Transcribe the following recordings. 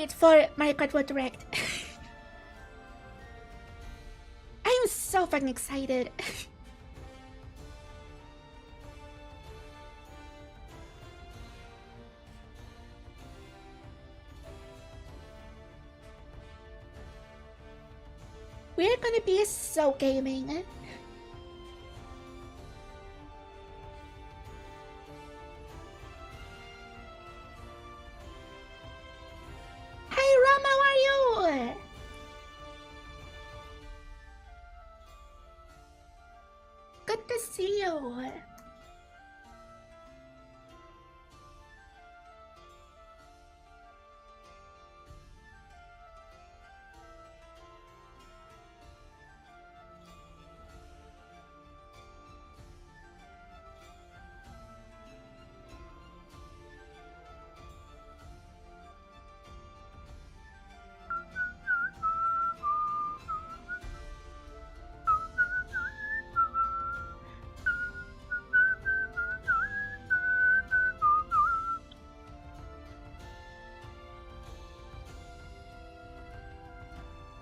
excited for Mario Kart World Direct. I am so fucking excited. We're gonna be so gaming. Hey Ram, how are you? Good to see you.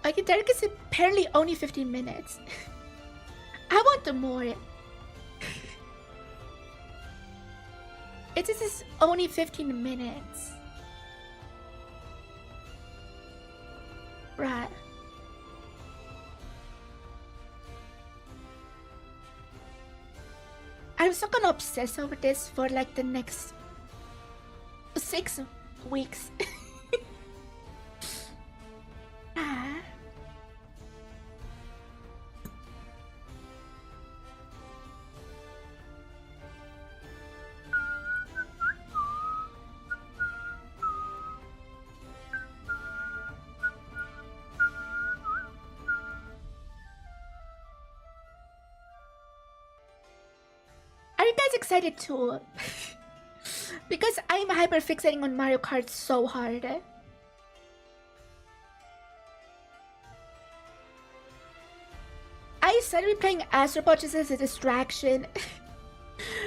Like, Derek is apparently only 15 minutes. I want more. It is only 15 minutes. Right. I'm so gonna obsess over this for like the next 6 weeks. Excited too. Because I'm hyper fixating on Mario Kart so hard. I started playing 𝗟𝗏𝗏𝗃 just as a distraction.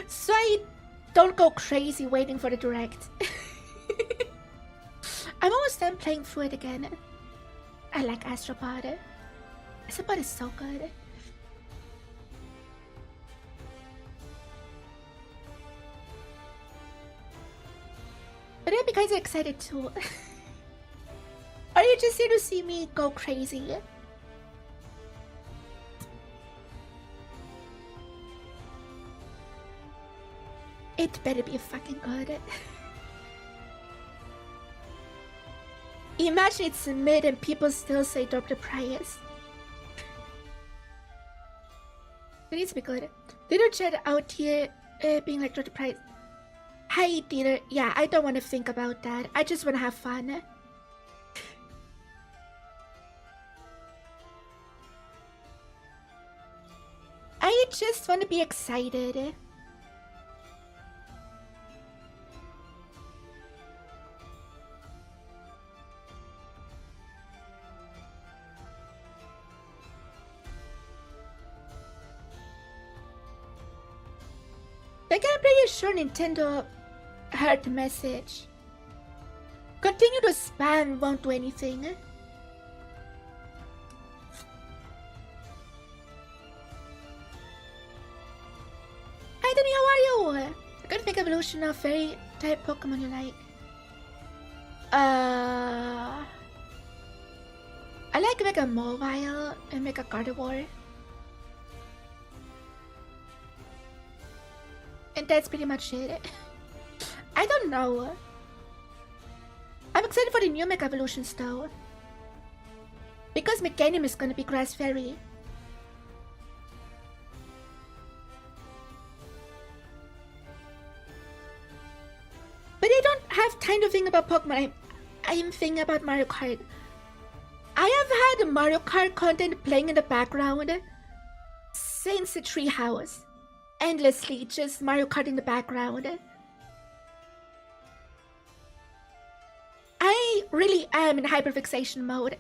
So I don't go crazy waiting for the direct. I'm almost done playing through it again. I like 𝗟𝗏𝗏𝗃. 𝗟𝗏𝗏𝗃 is so good. But I'd be kind of excited too. Are you just here to see me go crazy? It better be fucking good. Imagine it's mid and people still say drop the price. It needs to be good. Little chat out here being like drop the price. Hi, Dieter. Yeah, I don't want to think about that. I just want to have fun. I just want to be excited. Like, I'm pretty sure Nintendo heard the message. Continue to spam won't do anything. Hi Danny, how are you? I got a big evolution of fairy type Pokemon you like. I like Mega Mobile and Mega Gardevoir. And that's pretty much it. I don't know. I'm excited for the new Mega Evolutions though. Because Meganium is gonna be Grass Fairy. But I don't have time to think about Pokemon. I'm thinking about Mario Kart. I have had Mario Kart content playing in the background since the treehouse. Endlessly, just Mario Kart in the background. I really am in hyperfixation mode.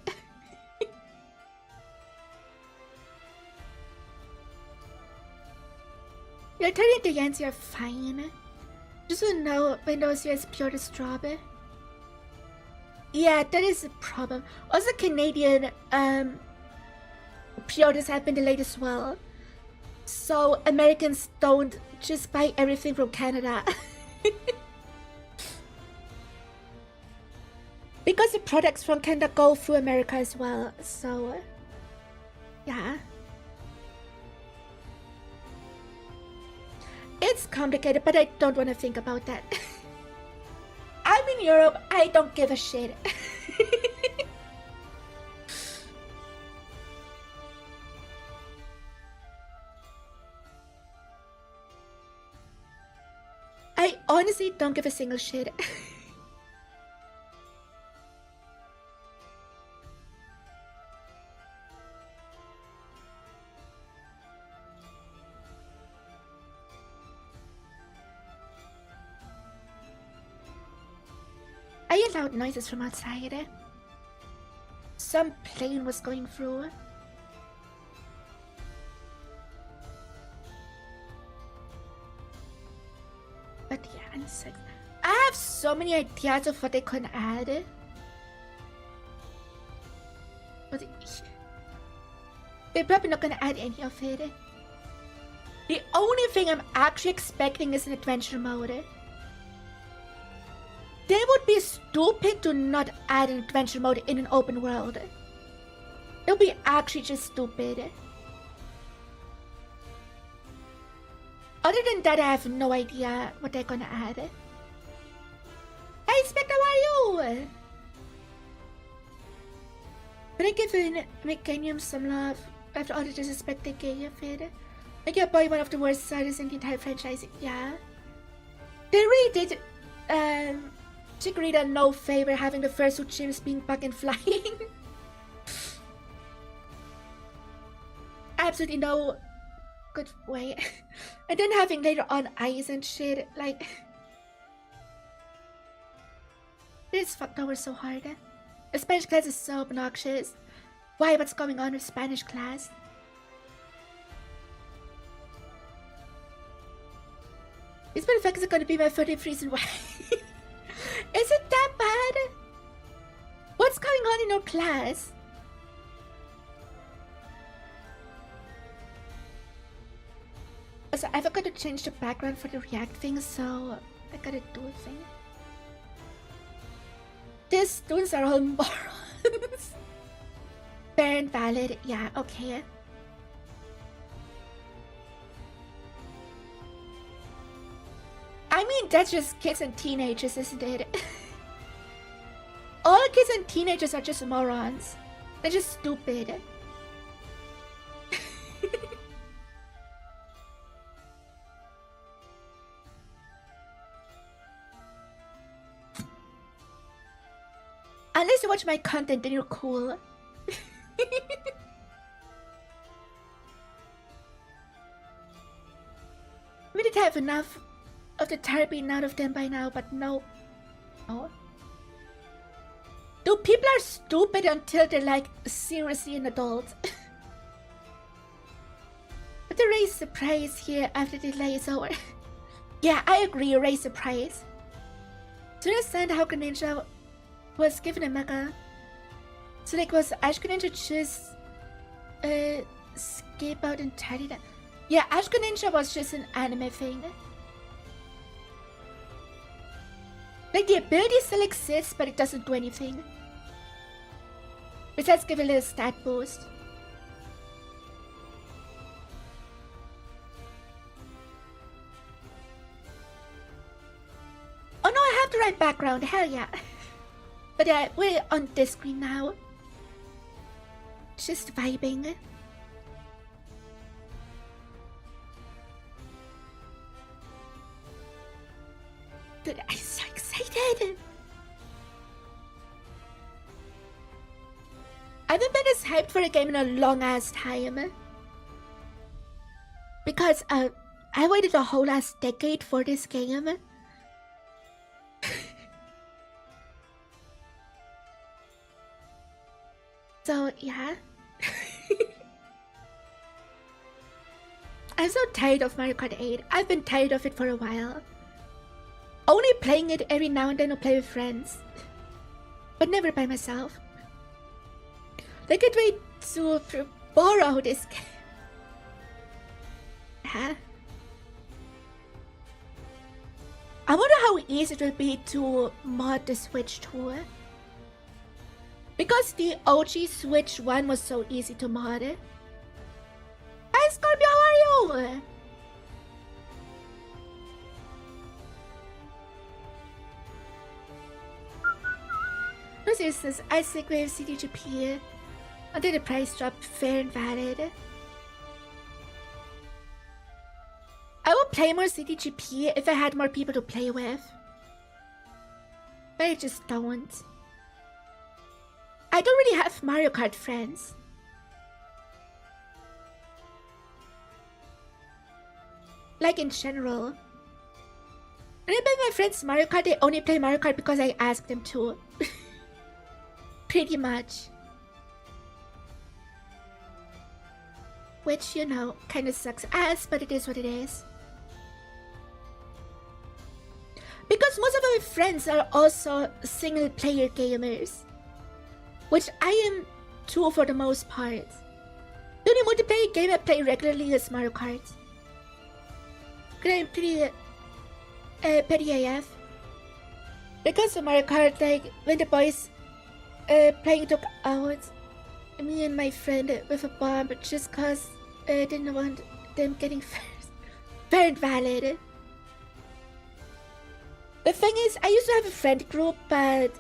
You're turning into Yancy, you're fine. Just to know Windows US pure the strawberry. Yeah, that is a problem. Also, Canadian pre-orders have been delayed as well. So Americans don't just buy everything from Canada. Because the products from Canada go through America as well. So, yeah. It's complicated, but I don't want to think about that. I'm in Europe, I don't give a shit. I honestly don't give a single shit. I hear loud noises from outside. Some plane was going through. But yeah, insects. I have so many ideas of what they can add. But they're probably not gonna add any of it. The only thing I'm actually expecting is an adventure mode. They would be stupid to not add an adventure mode in an open world. It would be actually just stupid. Other than that, I have no idea what they're gonna add. Hey, Spectre, how are you? But I give Mechanium some love after all the disrespect they gave it. Like you're probably one of the worst artists in the entire franchise. Yeah. They really did Chikorita no favor having the first two gyms being fucking flying. Absolutely no good way. And then having later on ice and shit, like this fucked over so hard. The Spanish class is so obnoxious. Why? What's going on with Spanish class? This motherfucker is gonna be my 30th reason why. Is it that bad? What's going on in your class? So I forgot to change the background for the react thing, so I gotta do a thing. These students are all morons. Fair and valid, yeah, okay. I mean, that's just kids and teenagers, isn't it? All kids and teenagers are just morons. They're just stupid. Unless you watch my content, then you're cool. We did have enough of the therapy out of them by now, but no. Oh. Dude, people are stupid until they're like seriously an adult. But the raise the price here after the delay is over. Yeah, I agree, raise the price. To understand how Greninja was given a mega. So like was Ash Greninja just skip out entirely? Yeah, Ash Greninja was just an anime thing. Like the ability still exists, but it doesn't do anything. Besides give a little stat boost. Oh no, I have the right background, hell yeah. But yeah, we're on this screen now. Just vibing. Dude, I'm so excited! I haven't been as hyped for a game in a long ass time. Because I waited a whole last decade for this game. So yeah. I'm so tired of Mario Kart 8. I've been tired of it for a while. Only playing it every now and then to play with friends. but never by myself. They could wait to borrow this game. Huh? I wonder how easy it will be to mod the Switch 2. Because the OG Switch 1 was so easy to mod. Hi Scorpio, how are you? No seriousness, I think we have CDGP until the price drop fair and valid. I would play more CDGP if I had more people to play with. But I just don't. I don't really have Mario Kart friends. Like in general. When I play my friends Mario Kart, they only play Mario Kart because I asked them to. Pretty much. Which, you know, kinda sucks ass, but it is what it is. Because most of my friends are also single-player gamers. Which I am too for the most part. The only multiplayer game I play regularly is Mario Kart. I'm pretty petty AF. Because of Mario Kart, like, when the boys playing took out me and my friend with a bomb just cause I didn't want them getting first. Very valid. The thing is, I used to have a friend group, but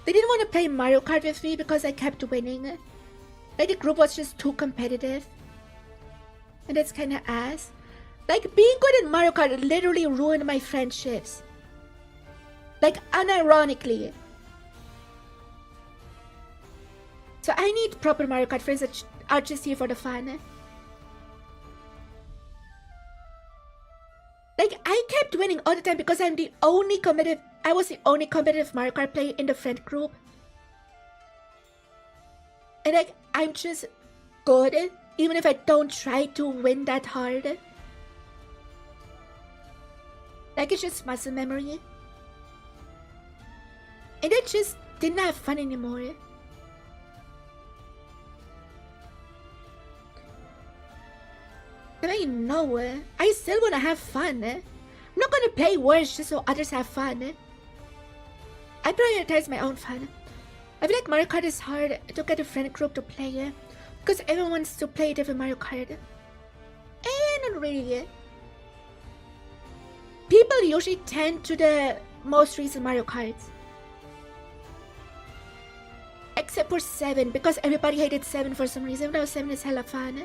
they didn't want to play Mario Kart with me because I kept winning. Like, the group was just too competitive. And that's kinda ass. Like, being good at Mario Kart literally ruined my friendships. Like, unironically. So I need proper Mario Kart friends that are just here for the fun. Like, I kept winning all the time because I was the only competitive Mario Kart player in the friend group. And like, I'm just good, even if I don't try to win that hard. Like, it's just muscle memory. And I just didn't have fun anymore. I mean, no, I still wanna have fun. I'm not gonna play worse just so others have fun. I prioritize my own fun. I feel like Mario Kart is hard to get a friend group to play because everyone wants to play different Mario Kart. And not really. People usually tend to the most recent Mario Karts. Except for 7, because everybody hated 7 for some reason. Now 7 is hella fun.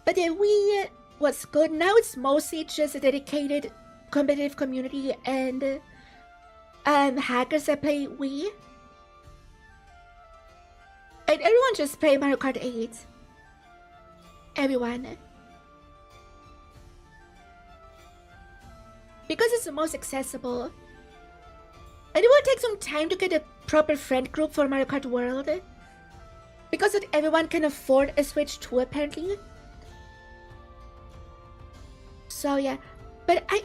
But yeah, Wii was good. Now it's mostly just a dedicated competitive community and hackers that play Wii. And everyone just play Mario Kart 8. Everyone. Because it's the most accessible. And it will take some time to get a proper friend group for Mario Kart World. Because not everyone can afford a Switch 2 apparently. So yeah, but I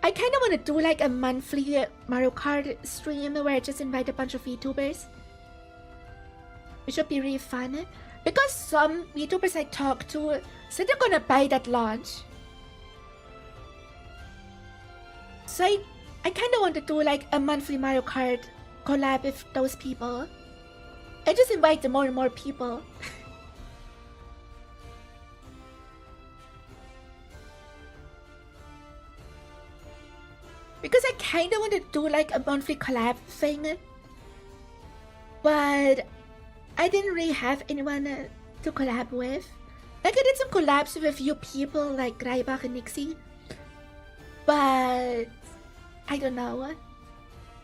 kind of want to do like a monthly Mario Kart stream where I just invite a bunch of VTubers. It should be really fun. Because some VTubers I talk to said they're gonna buy that launch. So I kind of want to do like a monthly Mario Kart collab with those people. I just invite more and more people. Because I kind of want to do like a monthly collab thing. But I didn't really have anyone to collab with. Like, I did some collabs with a few people like 𝗩𝗶𝗱𝗲 and 𝗍𝗃. But I don't know.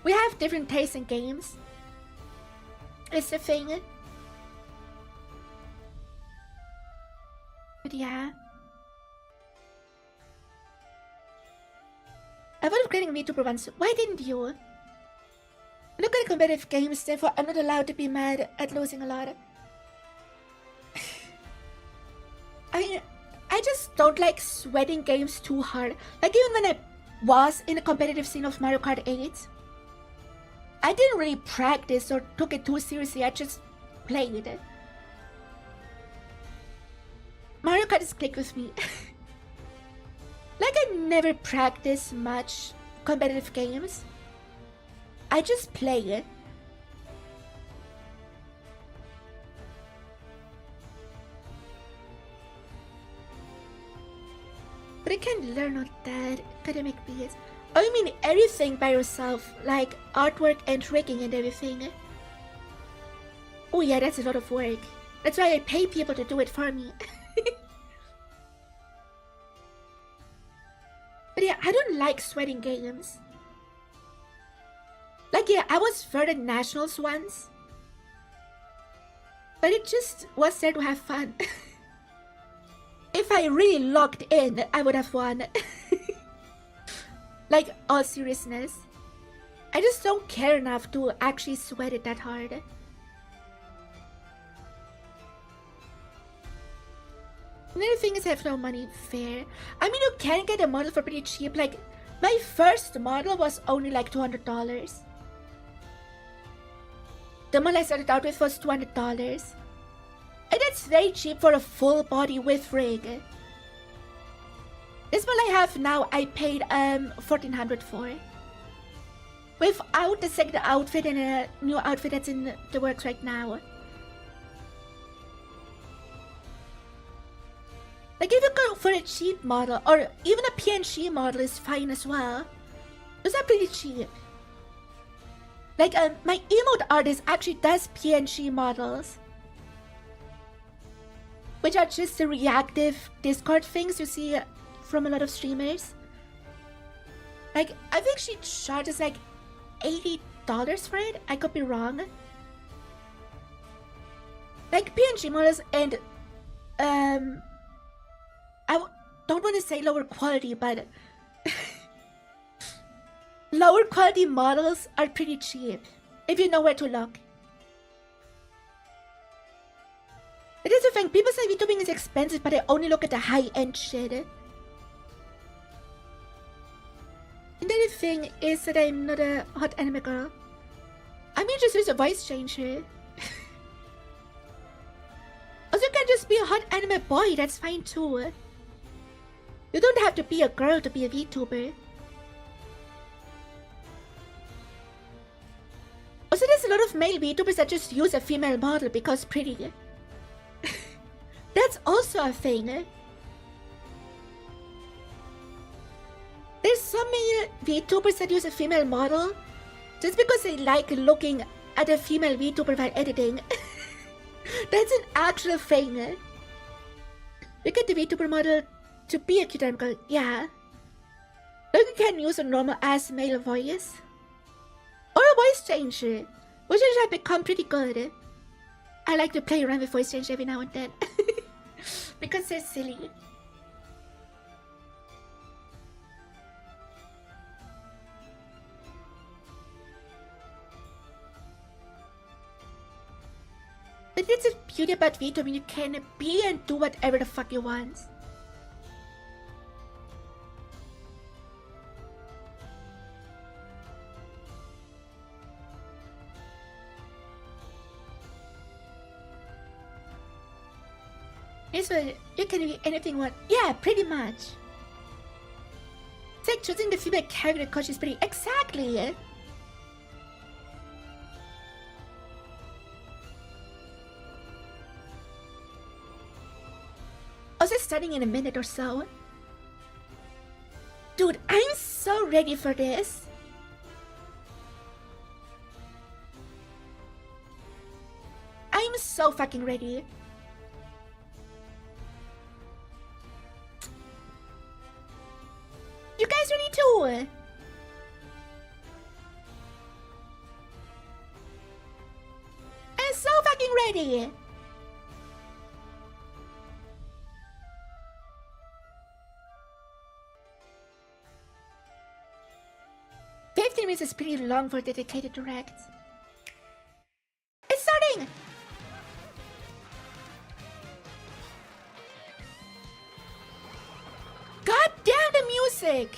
We have different tastes in games. It's the thing. But yeah. I thought of creating a VTuber once. Why didn't you? I'm not good at competitive games, therefore I'm not allowed to be mad at losing a lot. I mean, I just don't like sweating games too hard. Like, even when I was in the competitive scene of Mario Kart 8. I didn't really practice or took it too seriously, I just played it. Mario Kart is clicked with me. Like, I never practice much competitive games. I just play it. But I can't learn all that academic BS. Oh, you mean everything by yourself, like artwork and rigging and everything? Oh yeah, that's a lot of work. That's why I pay people to do it for me. But yeah, I don't like sweating games. Like, yeah, I was third at nationals once. But it just was there to have fun. If I really locked in, I would have won. Like, all seriousness. I just don't care enough to actually sweat it that hard. Another thing is I have no money. Fair. I mean, you can get a model for pretty cheap. Like, my first model was only like $200. The model I started out with was $200. And that's very cheap for a full body with rig. This model I have now, I paid $1,400 for. Without the second outfit and a new outfit that's in the works right now. Like, if you go for a cheap model, or even a PNG model is fine as well. Those are pretty cheap. Like, my emote artist actually does PNG models. Which are just the reactive Discord things you see from a lot of streamers. Like, I think she charges like $80 for it. I could be wrong. Like, PNG models and, don't want to say lower quality, but lower quality models are pretty cheap if you know where to look. It is the thing, people say VTubing is expensive, but I only look at the high-end shit. And the other thing is that I'm not a hot anime girl. I mean, just use a voice changer. Also, you can just be a hot anime boy, that's fine too. You don't have to be a girl to be a VTuber. Also, there's a lot of male VTubers that just use a female model because pretty. That's also a thing. There's so many VTubers that use a female model just because they like looking at a female VTuber while editing. That's an actual thing. You get the VTuber model to be a cute anime girl, yeah. Like, you can use a normal ass male voice. Or a voice changer, which has become pretty good. I like to play around with voice changer every now and then. Because they're silly. But it's the beauty about VTubing, you can be and do whatever the fuck you want. So you can be anything you want. Yeah, pretty much. It's like choosing the female character because she's pretty. Exactly. Also, starting in a minute or so. Dude, I'm so ready for this. I'm so fucking ready. You guys ready too? I'm so fucking ready. Minutes is pretty long for dedicated directs. It's starting! God damn the music!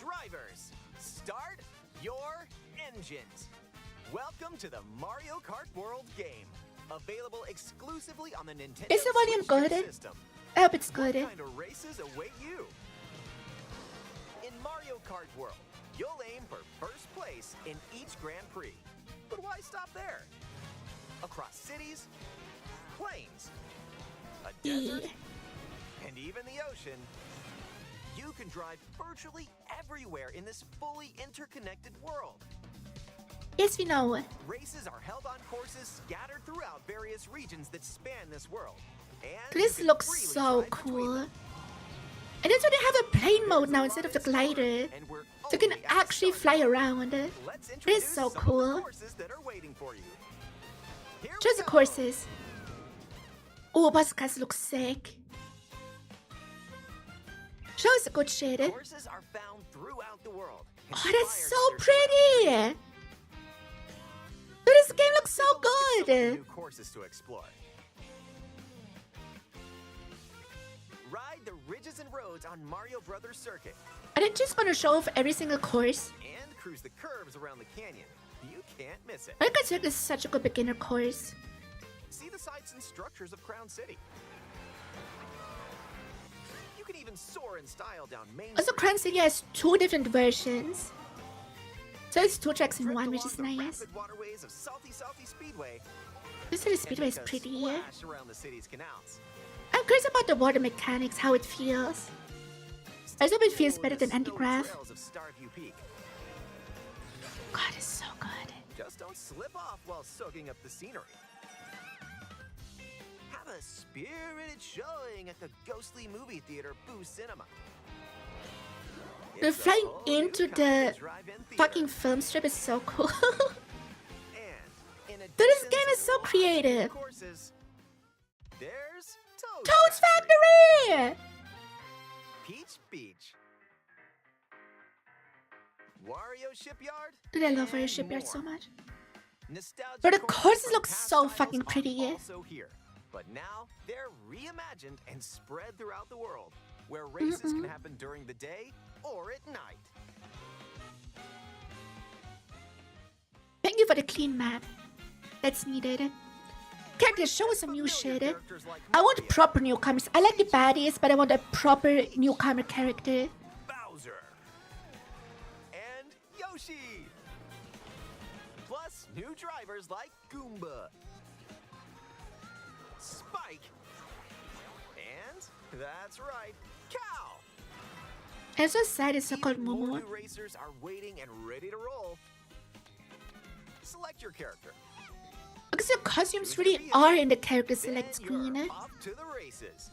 Drivers, start your engines. Welcome to the Mario Kart World game. Available exclusively on the Nintendo Is the volume Switch good? system. I hope it's good. What kind of races await you? In Mario Kart World, you'll aim for first place in each Grand Prix. But why stop there? Across cities, plains, a desert, and even the ocean, you can drive virtually everywhere in this fully interconnected world. Yes, we know. Races are held on courses scattered throughout various regions that span this world. And This you can looks freely so drive between cool. them. And that's why they have a plane mode now instead of the glider. And we're So you can only at the actually start fly line. around. Let's It is introduce so some of cool. the courses that are waiting for you. Here Just we the go. courses. Oh, bus cars look sick. Show us the good shit. Oh, Courses are found throughout the world. that's Inspired so by their pretty. Dude, this game looks so Take a look at some of the good. new courses to explore. Ride the ridges and roads on Mario Brothers Circuit Are they just gonna show off every single course? and cruise the curves around the canyon. You can't miss it. I consider this such a good beginner course. See the sights and structures of Crown City. You can even soar in style down Main Also, Street. Crown City has 2 different versions. So it's 2 tracks in Drift 1, which along is the nice. rapid waterways of *𝗟cy Speedway. This city and speedway is take a pretty. splash around the city's canals. I'm curious about the water mechanics, how it feels. I hope it feels better than Snowy Antigraph. trails of Starview Peak. God, it's so good. Just don't slip off while soaking up the scenery. Have a spirited showing at the ghostly movie theater _Boo Cinema. The It's a flying whole new into kind the of drive-in theater. fucking film strip is so cool. And in Dude, this addition game to is so lots of creative. courses, there's Toad's Toad's Factory. Factory! Peach Beach, Wario Shipyard. Dude, I love and Wario Shipyard more. so much. Nostalgic But the courses courses from look past so titles fucking are pretty. Also here, but now they're reimagined and spread throughout the world, where races can happen during the day or at night. Thank you for the clean map. That's needed. Characters, show us some new Familiar shit. characters like I want Mario, proper newcomers. I like the baddies, but I want a proper newcomer character. Bowser, and Yoshi. Plus, new drivers like Goomba, Spike, and that's right, Cow. I'm so sad it's so called Even more Momo. new racers are waiting and ready to roll. Select your character. Because the costumes really are in the character select Then you're screen off to the races.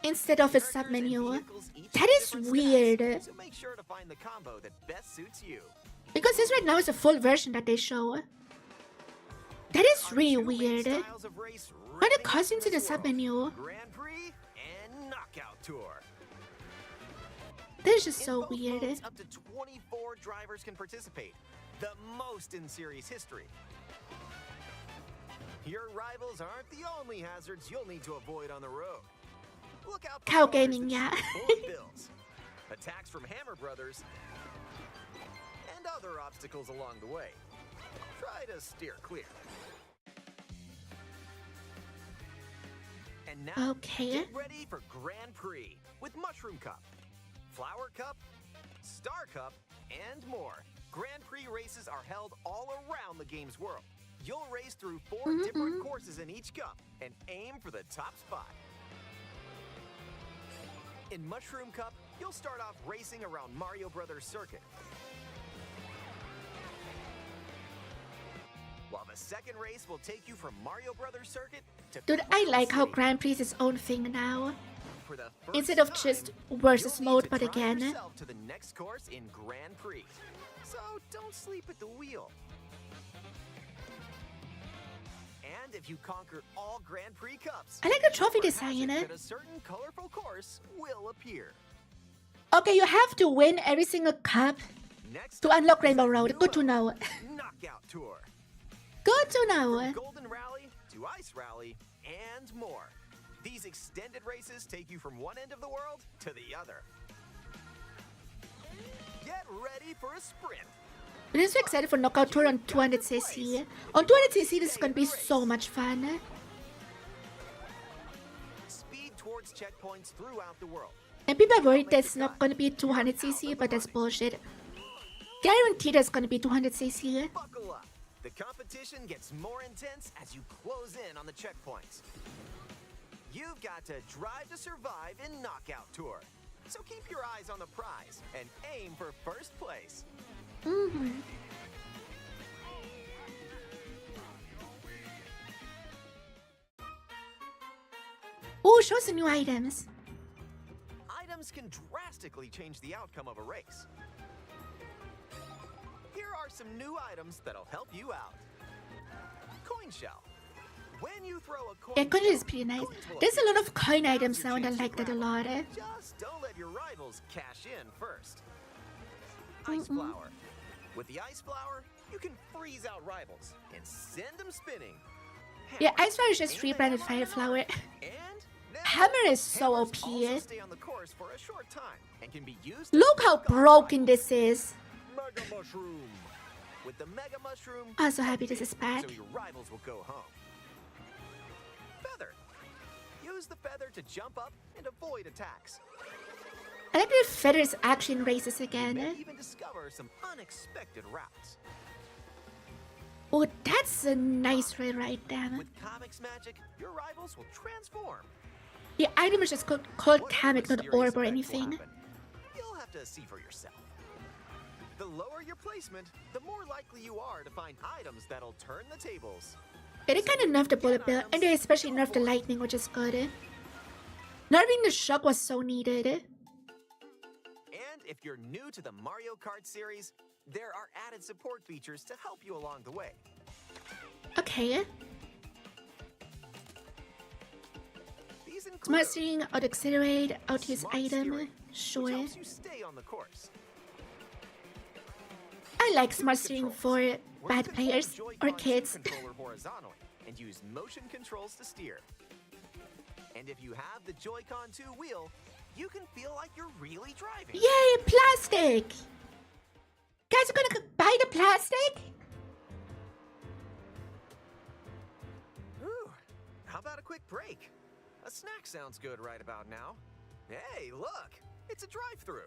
instead of a Characters sub and menu. vehicles each That have is different weird. stats, so make sure to find the combo that best suits you. Because this right now is a full version that they show. That is really Two main weird. styles of race Are the revving up costumes in the this sub world. menu? Grand Prix and Knockout Tour. That is just In so both weird. modes, up to 24 drivers can participate, the most in series history. Your rivals aren't the only hazards you'll need to avoid on the road. Look out for Cow cars gaming, that yeah. shoot bullet bills, attacks from Hammer Brothers, and other obstacles along the way. Try to steer clear. And now, Okay. get ready for Grand Prix with Mushroom Cup, Flower Cup, Star Cup, and more. Grand Prix races are held all around the game's world. You'll race through 4 different courses in each cup and aim for the top spot. In Mushroom Cup, you'll start off racing around Mario Brothers Circuit. While the second race will take you from Mario Brothers Circuit to Dude, I Crown like how City. Grand Prix is its own thing now. For the first Instead of time, just versus you'll need mode, to but drive again. yourself to the next course in Grand Prix. So don't sleep at the wheel. And if you conquer all Grand Prix cups, I like the trophy rumor has design. it that a certain colorful course will appear. Okay, you have to win every single cup Next to up unlock is Rainbow a Road. new Good to mode, know. Knockout Tour. Good to know. Golden Rally to to Ice Rally, and more. These extended races take you from one end of the world to the other. Get ready for a sprint. I'm so excited for Knockout Tour on 200cc. On 200cc, this is gonna be so much fun. Speed towards checkpoints throughout the world. And people are worried that it's not gonna be 200cc, but that's bullshit. Guaranteed it's gonna be 200cc. Buckle up. The competition gets more intense as you close in on the checkpoints. You've got to drive to survive in Knockout Tour. So keep your eyes on the prize and aim for first place. Oh, show some new items. Items can drastically change the outcome of a race. Here are some new items that'll help you out. Coin shell. When you throw a coin, Yeah, coin is pretty nice. There's a lot of coin items now, and I like that a lot. Just don't let your rivals cash in first. Ice flower. With the ice flower, you can freeze out rivals and send them spinning. Yeah, Ice Flower is just rebranded Fire Flower. And Hammer is so hammers OP. also stay on the course for a short time and can be used. Look how broken this is. Mega mushroom. With the mega mushroom, I'm so happy this is back. so your rivals will go home. Feather. Use the feather to jump up and avoid attacks. I like that feathers actually in races You again. may even discover some unexpected routes. Oh, that's a nice red right there. With Comics Magic, your rivals will transform. The item is just called What Kamek, not mysterious Orb or effect will anything. happen? You'll have to see for yourself. The lower your placement, the more likely you are to find items that'll turn the tables. Yeah, they kind of nerfed the bullet bill, and they especially nerfed the lightning, which is good. Nerfing the shock was so needed. And if you're new to the Mario Kart series, there are added support features to help you along the way. Okay. These include Smart steering, auto accelerate, auto use Smart item. steering, which Sure. helps you stay on the course. I like smart steering for Where you bad can hold players the or Joy-Con kids. controller horizontally and use motion controls to steer. And if you have the Joy-Con 2 wheel, you can feel like you're really driving. Yay, plastic! Guys, are gonna buy the plastic? Ooh, how about a quick break? A snack sounds good right about now. Hey, look, it's a drive-thru.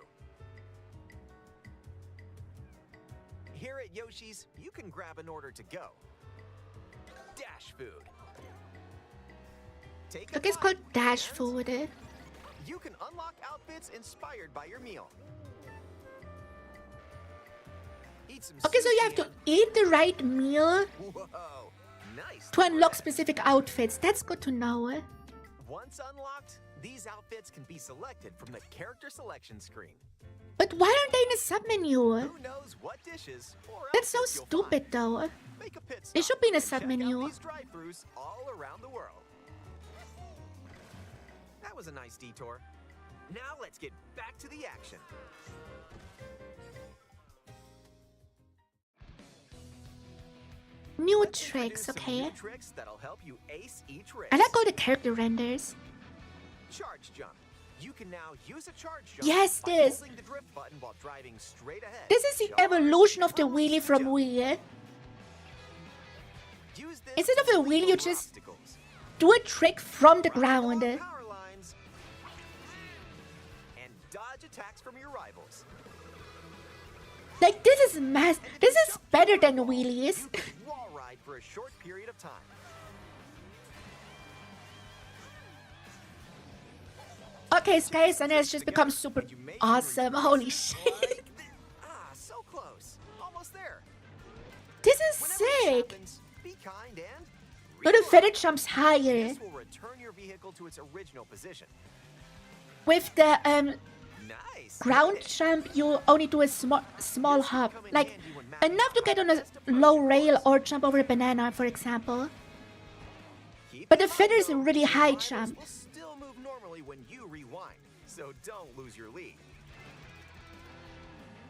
Here at Yoshi's, you can grab an order to go. Dash food. Take a Okay, it's bite called Dash and Food. You can unlock outfits inspired by your meal. Eat some Okay, so you have to sushi eat the right meal and- Whoa, nice. to unlock specific outfits. That's good to know. Once unlocked, these outfits can be selected from the character selection screen. But why aren't they in the submenu? Who knows what dishes or That's so outfits you'll stupid find. though. Make a pit They stop should be in a and check out submenu. these drive-thrus all around the world. That was a nice detour. Now let's get back to the action. New Let's tricks, introduce some new okay. tricks that'll help you ace each race. I like all the character renders. Charge jump. You can now use a charge jump Yes, by this. holding the drift button while driving straight ahead. This is the Charge, evolution of the release wheelie from jump. Wii. Use this Instead to of a leap wheelie, you over just obstacles. do a trick from the Ride along ground. power lines and dodge attacks from your rivals. Like, this is this is better than wheelies. You can wall ride for a short period of time. Okay, Sky Thunder has just become super You may even awesome. reverse Holy it shit. like so close. Almost there. This is Whenever this sick. happens, be kind and But the reload. feather jumps higher. This will return your vehicle to its original position. With the Nice. ground jump, you only do a small hop. Like, enough to get on a low rail or jump over a banana, for example. Keep But in the mind, feather is a though, really your high rivals jump. will still move normally when you rewind, so don't lose your lead.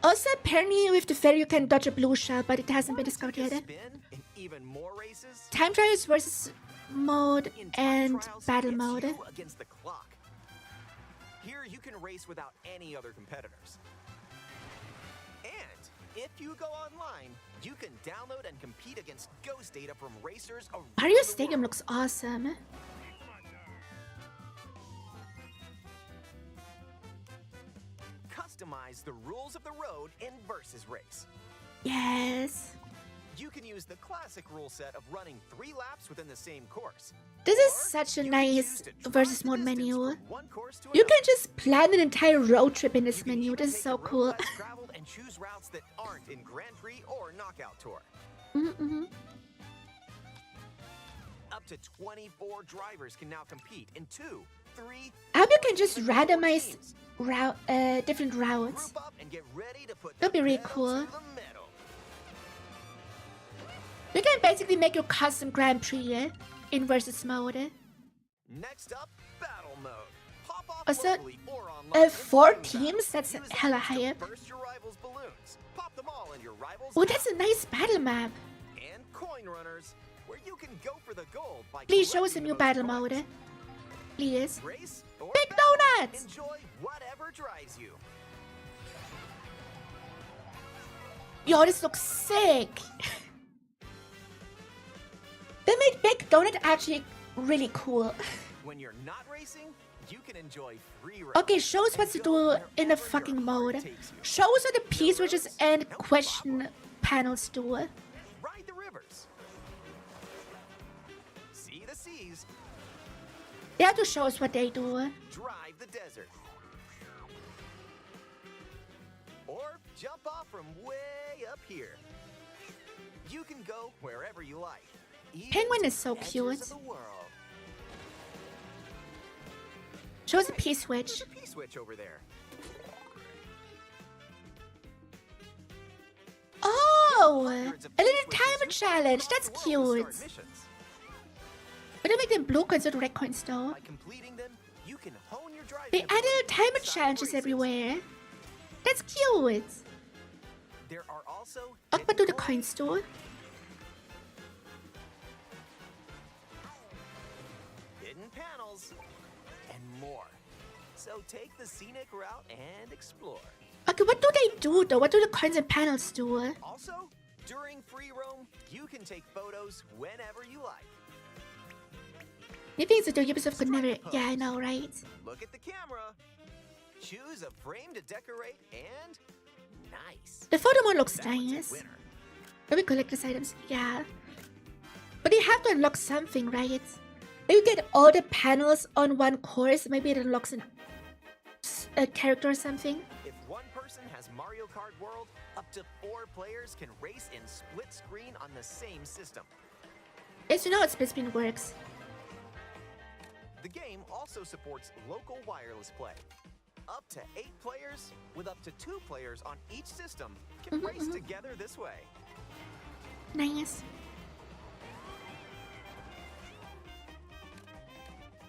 Also, apparently with the feather you can dodge a blue shell, but it hasn't been discovered Take a yet. spin and even more races? Time trials versus mode In time and trials, battle it's mode. you against the clock. Here you can race without any other competitors. And if you go online, you can download and compete against ghost data from racers around Mario the Stadium world. looks awesome. Customize the rules of the road in Versus Race. Yes. You can use the classic rule set of running 3 laps within the same course. This is Or such a you can nice choose to drive versus the mode distance menu. from one course to You another. can just plan an entire road trip in this You can menu. even This is take so the road cool. less traveled and choose routes that aren't in Grand Prix or Knockout Tour. Mm-hmm. Up to 24 drivers can now compete in 2, 3, I hope you or can just even 4 randomize teams. different routes. Group up and get ready to put That'd the be really pedal cool. to the metal. You can basically make your custom Grand Prix in versus mode. Next up, battle mode. Pop off Also, locally or online in 4 balloon teams? battles. That's Use hella items to hype. burst your rivals' balloons. Pop them all in your rivals' Oh, that's a nice battle map. and coin runners, where you can go for the gold by Please show us a collecting new the most battle coins. mode. Please. Race or Big battle, donuts! enjoy whatever drives you. Yo, this looks sick. They made Big Donut actually really cool. When you're not racing, you can enjoy free roam. Okay, show us what to and do go in the wherever fucking your heart mode. takes you. Show us what the P switches and question panels do. Ride the rivers. See the seas. They have to show us what they do. Drive the desert. Or jump off from way up here. You can go wherever you like. even Penguin to is so the edges cute. of the world. Show us a Hey, P switch. There's a P-switch over there. Oh, Hundreds of a little P-switches timer you can challenge. across That's the world to cute. start missions. But don't make them blue coins or red coins though. By completing them, you can hone your driving They added ability timer inside challenges races. everywhere. That's cute. There are also Up to the hidden coin store. hidden panels, and more. So take the scenic route and explore. Okay, what do they do though? What do the coins and panels do? Also, during free roam, you can take photos whenever you like. Maybe it's a Ubisoft could never. Yeah, I know, right? Look at the camera. Choose a frame to decorate and nice. The photo mode looks That one's a nice. winner. Maybe collect these items. Yeah. But you have to unlock something, right? If you get all the panels on one course, maybe it unlocks a character or something. If one person has Mario Kart World, up to 4 players can race in split screen on the same system. Yes, you know how split screen works. The game also supports local wireless play. Up to 8 players, with up to 2 players on each system, can race together this way. Nice.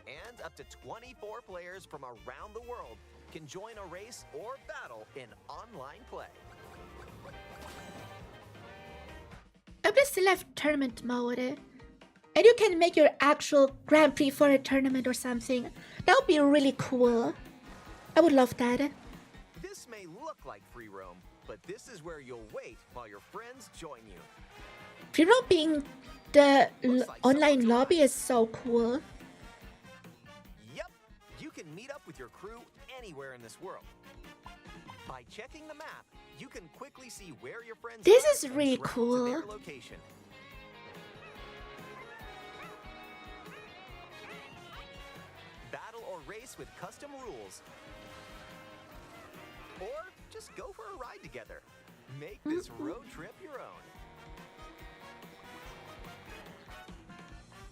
And up to 24 players from around the world can join a race or battle in online play. I would still have tournament mode. And you can make your actual Grand Prix for a tournament or something. That would be really cool. I would love that. This may look like free roam, but this is where you'll wait while your friends join you. Free roam being the online lobby is so cool. Yep, you can meet up with your crew anywhere in this world. By checking the map, you can quickly see where your friends This are is and really travel to their cool. location. Battle or race with custom rules. Or just go for a ride together. Make this road trip your own.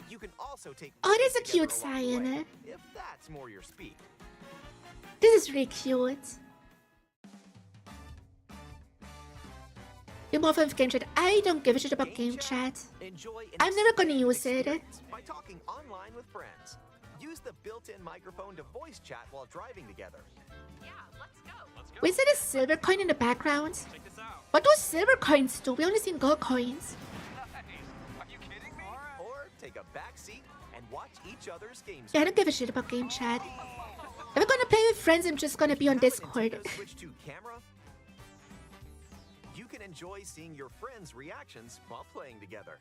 You can also take Oh, there's a photos together cute along the sign. way, if that's more your speed. This is really cute. You're more fun with game chat. I don't give a shit about game chat. Enjoy an I'm never gonna use it. experience by talking online with friends. Use the built-in microphone to voice chat while driving together. Yeah, let's go. Wait, is it a silver coin in the background? Check this out. What do silver coins do? We only seen gold coins. Nice. take a back seat and watch each other's games. Yeah, I don't give a shit about game chat. If I'm gonna play with friends, I'm just gonna be on Discord. Switch to camera. You can enjoy seeing your friends' reactions while playing together.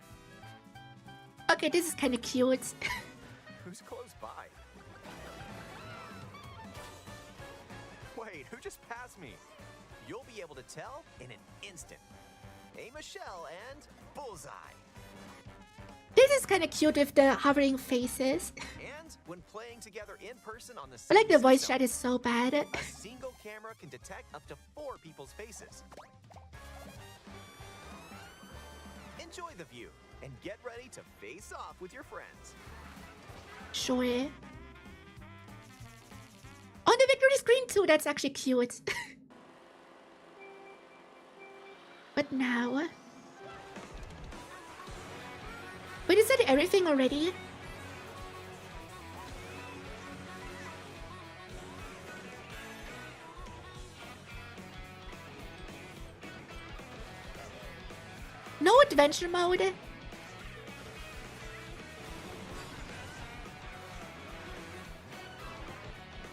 Okay, this is kind of cute. Who's close by? Wait, who just passed me? You'll be able to tell in an instant. 𝗍𝗶𝗱𝗲 and bullseye. This is kind of cute with the hovering faces. And when playing together in person on the But same like the voice system, chat is so bad. a single camera can detect up to 4 people's faces. Enjoy the view and get ready to face off with your friends. Sure. On the victory screen too, that's actually cute. But now... Wait, is that everything already? No adventure mode?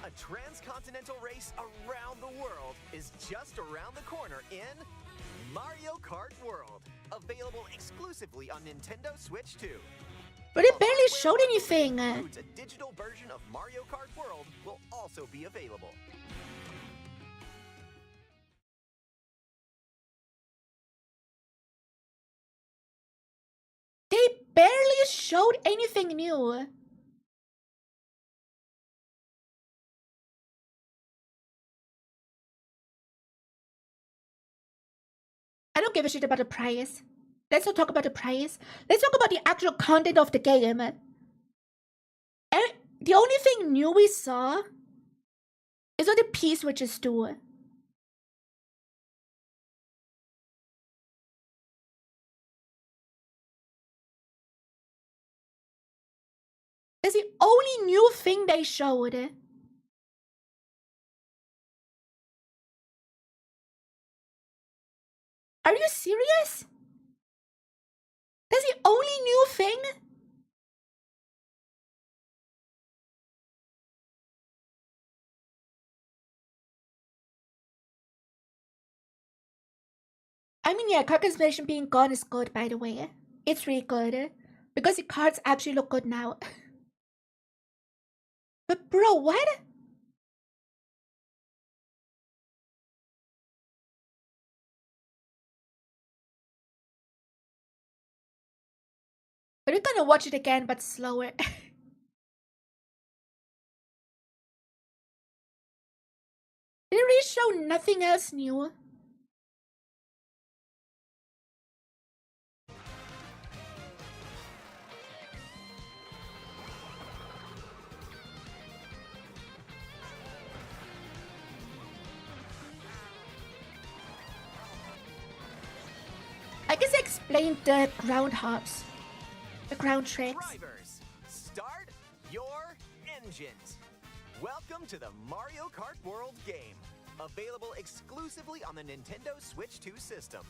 A transcontinental race around the world is just around the corner in Mario Kart World, available exclusively on Nintendo Switch 2. But it barely showed anything. A digital version of Mario Kart World will also be available. They barely showed anything new. I don't give a shit about the price. Let's not talk about the price. Let's talk about the actual content of the game. The only thing new we saw is what the P-switches do. That's the only new thing they showed. Are you serious? That's the only new thing? I mean, yeah, Kart Inspiration being gone is good, by the way. It's really good. Because the cards actually look good now. But bro, what? We're gonna watch it again, but slower. Did it really show nothing else new? I guess I explained the ground hops. The ground tricks. Drivers, start your engines. Welcome to the Mario Kart World game, available exclusively on the Nintendo Switch 2 system.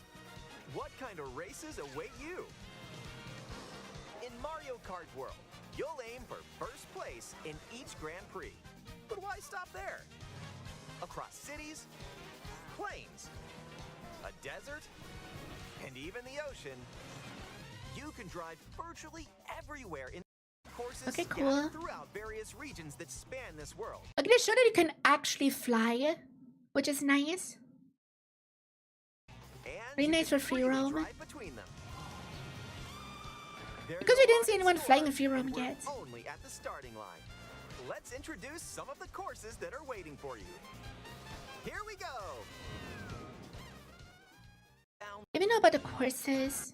What kind of races await you? In Mario Kart World, you'll aim for first place in each Grand Prix. But why stop there? Across cities, plains, a desert, and even the ocean, you can drive virtually everywhere in courses cool. throughout various regions that span this world. Okay, they show that you can actually fly, which is nice. And Really nice for free roam. between them. Because we didn't see anyone flying in free roam yet. Only at the starting line. Let's introduce some of the courses that are waiting for you. Here we go. Let me know about the courses.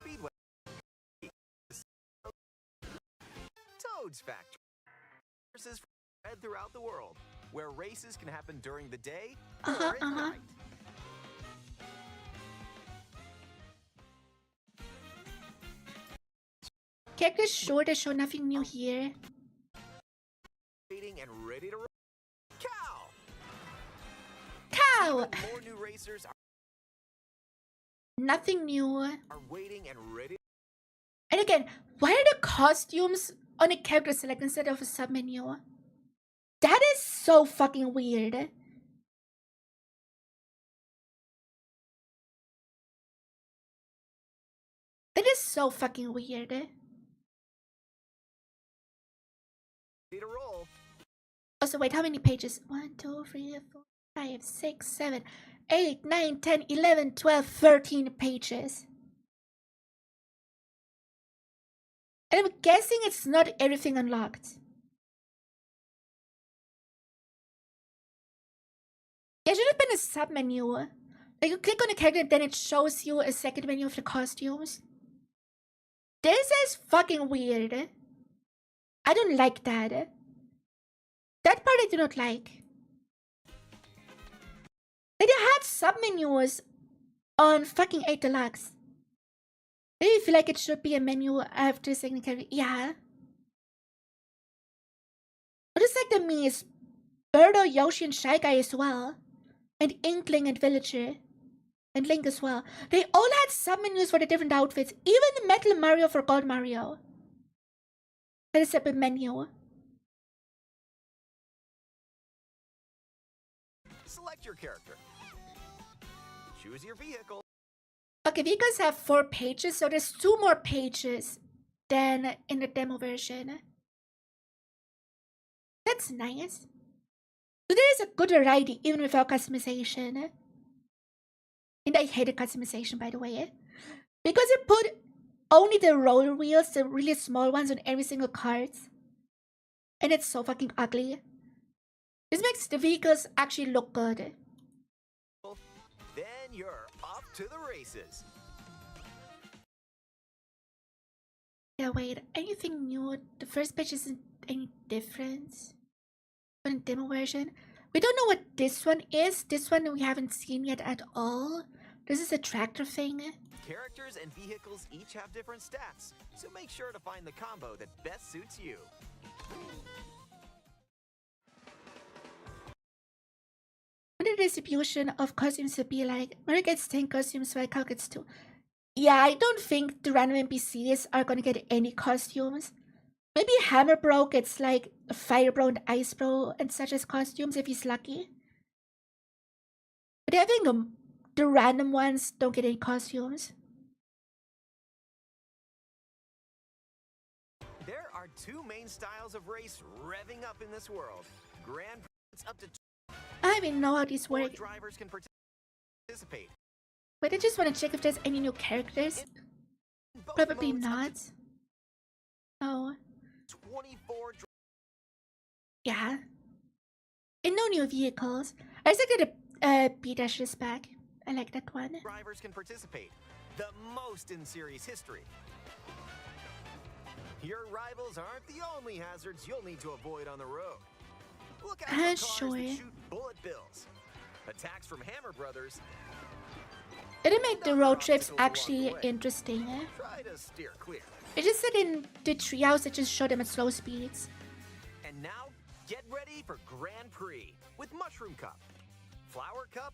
Speedway. Toad's Factory. Courses spread throughout the world, where races can happen during the day or at night. Characters sure to show nothing new here. Waiting and ready to roll. Cow! Cow! More new racers Nothing new. are waiting and ready. And again, why are the costumes on a character select instead of a submenu? That is so fucking weird. That is so fucking weird. Need a roll. Also, wait, how many pages? 1, 2, 3, 4, 5, 6, 7, 8, 9, 10, 11, 12, 13 pages. And I'm guessing it's not everything unlocked. There should have been a submenu. Like you click on a character and then it shows you a second menu of the costumes. This is fucking weird. I don't like that. That part I do not like. Like they had submenus on fucking 8 Deluxe. Maybe I feel like it should be a menu after second character. Yeah. But just like the Mii's, Birdo, Yoshi, and Shy Guy as well. And Inkling and Villager. And Link as well. They all had submenus for the different outfits. Even the Metal Mario for Gold Mario had a separate menu. Select your character. Choose your vehicle. Okay, vehicles have 4 pages, so there's 2 more pages than in the demo version. That's nice. So there is a good variety even without customization. And I hate the customization, by the way. Because it put only the roller wheels, the really small ones, on every single cart. And it's so fucking ugly. This makes the vehicles actually look good. Then you're off to the races. Yeah, wait, anything new? The first page isn't any different from the demo version. We don't know what this one is. This one we haven't seen yet at all. This is a tractor thing. Characters and vehicles each have different stats, so make sure to find the combo that best suits you. What the distribution of costumes would be like? Mario gets 10 costumes, while Kart gets 2. Yeah, I don't think the random NPCs are gonna get any costumes. Maybe Hammer Bro gets like Fire Bro and Ice Bro and such as costumes if he's lucky. But I think the random ones don't get any costumes. There are 2 main styles of race revving up in this world. Grand Prix up to I don't even know how these 4 work. drivers can participate. But I just want to check if there's any new characters. Both Probably modes up not. Oh, to 24 yeah. And no new vehicles. I just like that the B-Dash is back. I like that one. drivers can participate. The most in series history. Your rivals aren't the only hazards you'll need to avoid on the road. Look out for cars Sure. that shoot bullet bills. Attacks from Hammer Brothers. It'll make the road trips actually interesting. Try to steer clear. It just said in the treehouse that just showed them at slow speeds. And now, get ready for Grand Prix with Mushroom Cup, Flower Cup,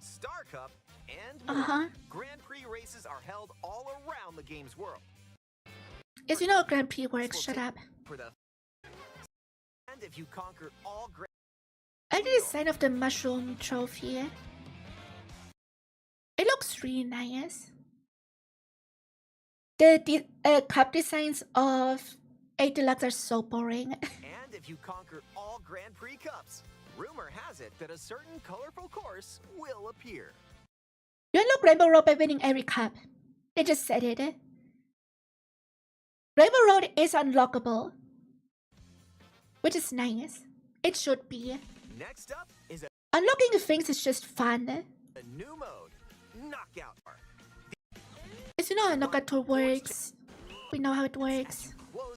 Star Cup, and more. Grand Prix races are held all around the game's world. Yes, you know how Grand Prix works, shut up. For the and if you conquer all Grand I like the design of the mushroom trophy. It looks really nice. The cup designs of 8 Deluxe are so boring. And if you conquer all Grand Prix cups, rumor has it that a certain colorful course will appear. You unlock Rainbow Road by winning every cup. They just said it. Rainbow Road is unlockable, which is nice. It should be. Next up is Unlocking things is just fun. a new mode, Knockout. As you know how Knockout Tour works. We know how it works. Close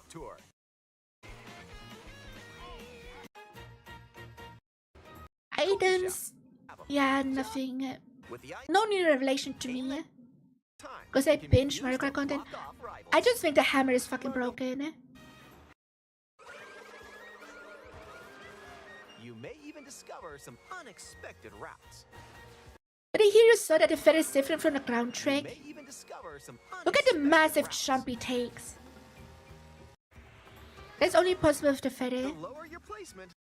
tour. Items. Yeah, nothing. With the No new revelation to me. time, Because I you can be binge used Mario to Kart content. block off rivals. I just think the hammer is fucking broken. You may even discover some unexpected routes. But I hear you saw that the feather is different from the ground You trick. may even discover some Look at the unexpected massive routes. jump he takes. That's only possible with the The feather. lower your placement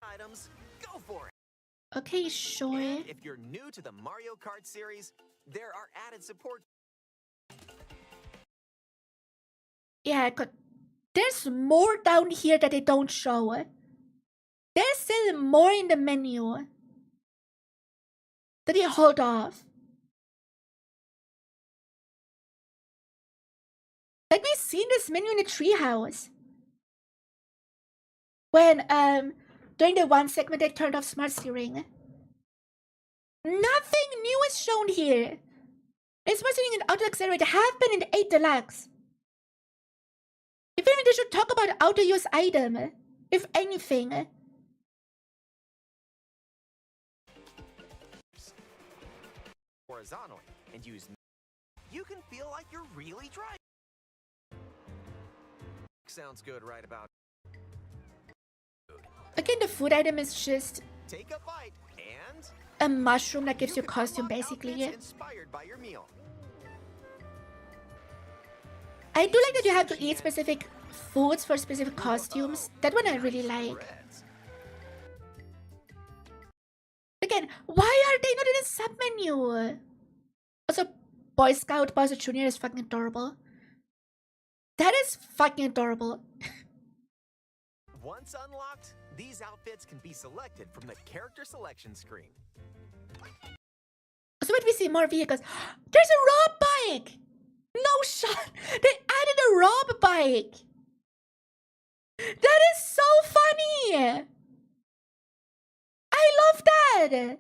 items, go for it. Okay, sure. And if you're new to the Mario Kart series, there are added support. Yeah, there's more down here that they don't show. There's still more in the menu that they hold off. Like we seen this menu in the treehouse. When during the one segment they turned off smart steering. Nothing new is shown here. It's smart steering and auto accelerator have been in the 8 Deluxe. If anything, they should talk about the auto use item. If anything. Horizontally and use. You can feel like you're really driving. Sounds good right about. Again, the food item is just Take a bite and a mushroom that gives you a can costume, unlock basically. outfits inspired by your meal. I do like that you have to eat specific foods for specific costumes. That one I really like. Reds. Again, why are they not in the sub-menu? Also, Boy Scout Bowser Jr. is fucking adorable. That is fucking adorable. Once unlocked, these outfits can be selected from the character selection screen. So wait, we see more vehicles. There's a rob bike! No shot! They added a rob bike! That is so funny! I love that!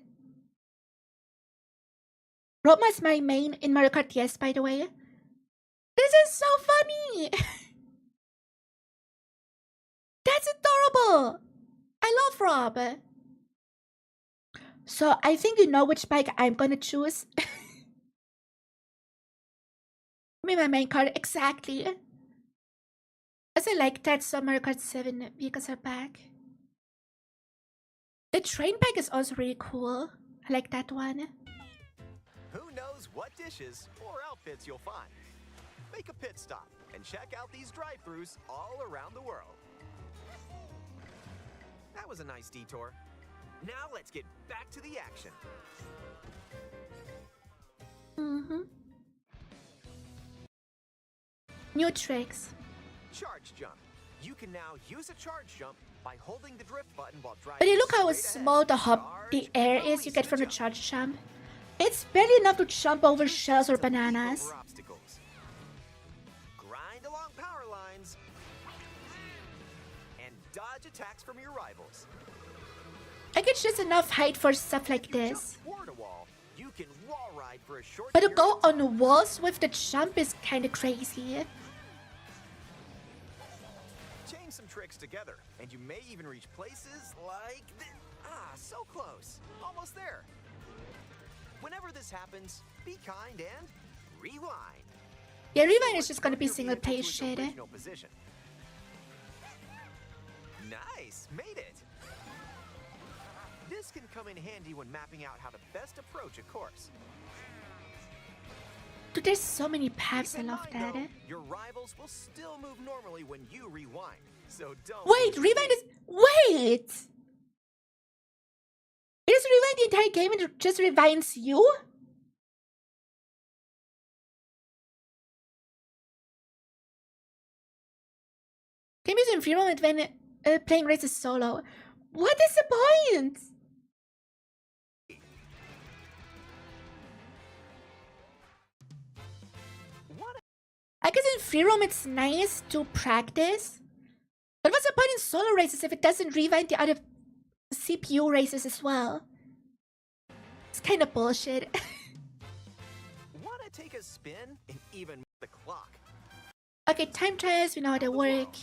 Robma's my main in Mario Kart DS, by the way. This is so funny! That's adorable! I love Rob. So I think you know which bike I'm gonna choose. Me, my main card, exactly. As I like that, so Mario Kart 7 vehicles are back. The train bike is also really cool. I like that one. Who knows what dishes or outfits you'll find? Make a pit stop and check out these drive-thrus all around the world. That was a nice detour. Now let's get back to the action. New tricks. Charge jump. You can now use a charge jump by holding the drift button while driving. But you look how straight small ahead. the air Charge, is you get from the release charge jump. It's barely enough to jump over shells or to leap bananas. over obstacles. Grind along power lines and dodge attacks from your rivals. I get just enough height for stuff like this. Jump toward a wall. You can wall ride for a short But to period go of time. on walls with the jump is kinda crazy. Chain some tricks together, and you may even reach places like so close. Almost there. Whenever this happens, be kind and rewind. Yeah, Rewind is just gonna be Your single vehicle player to its shit. original position. Nice, made it. This can come in handy when mapping out how to best approach a course. Dude, there's so many paths. Keep I in love mind, that. though, your rivals will still move normally when you rewind, so don't. Wait, Rewind is... Wait! It is Rewind the entire game and it just rewinds you? Game is in free moment when playing races solo. What is the point? What? I guess in free roam it's nice to practice. But what's the point in solo races if it doesn't rewind the other CPU races as well? It's kind of bullshit. Want to take a spin and even the clock? Okay, time trials, we know how they work.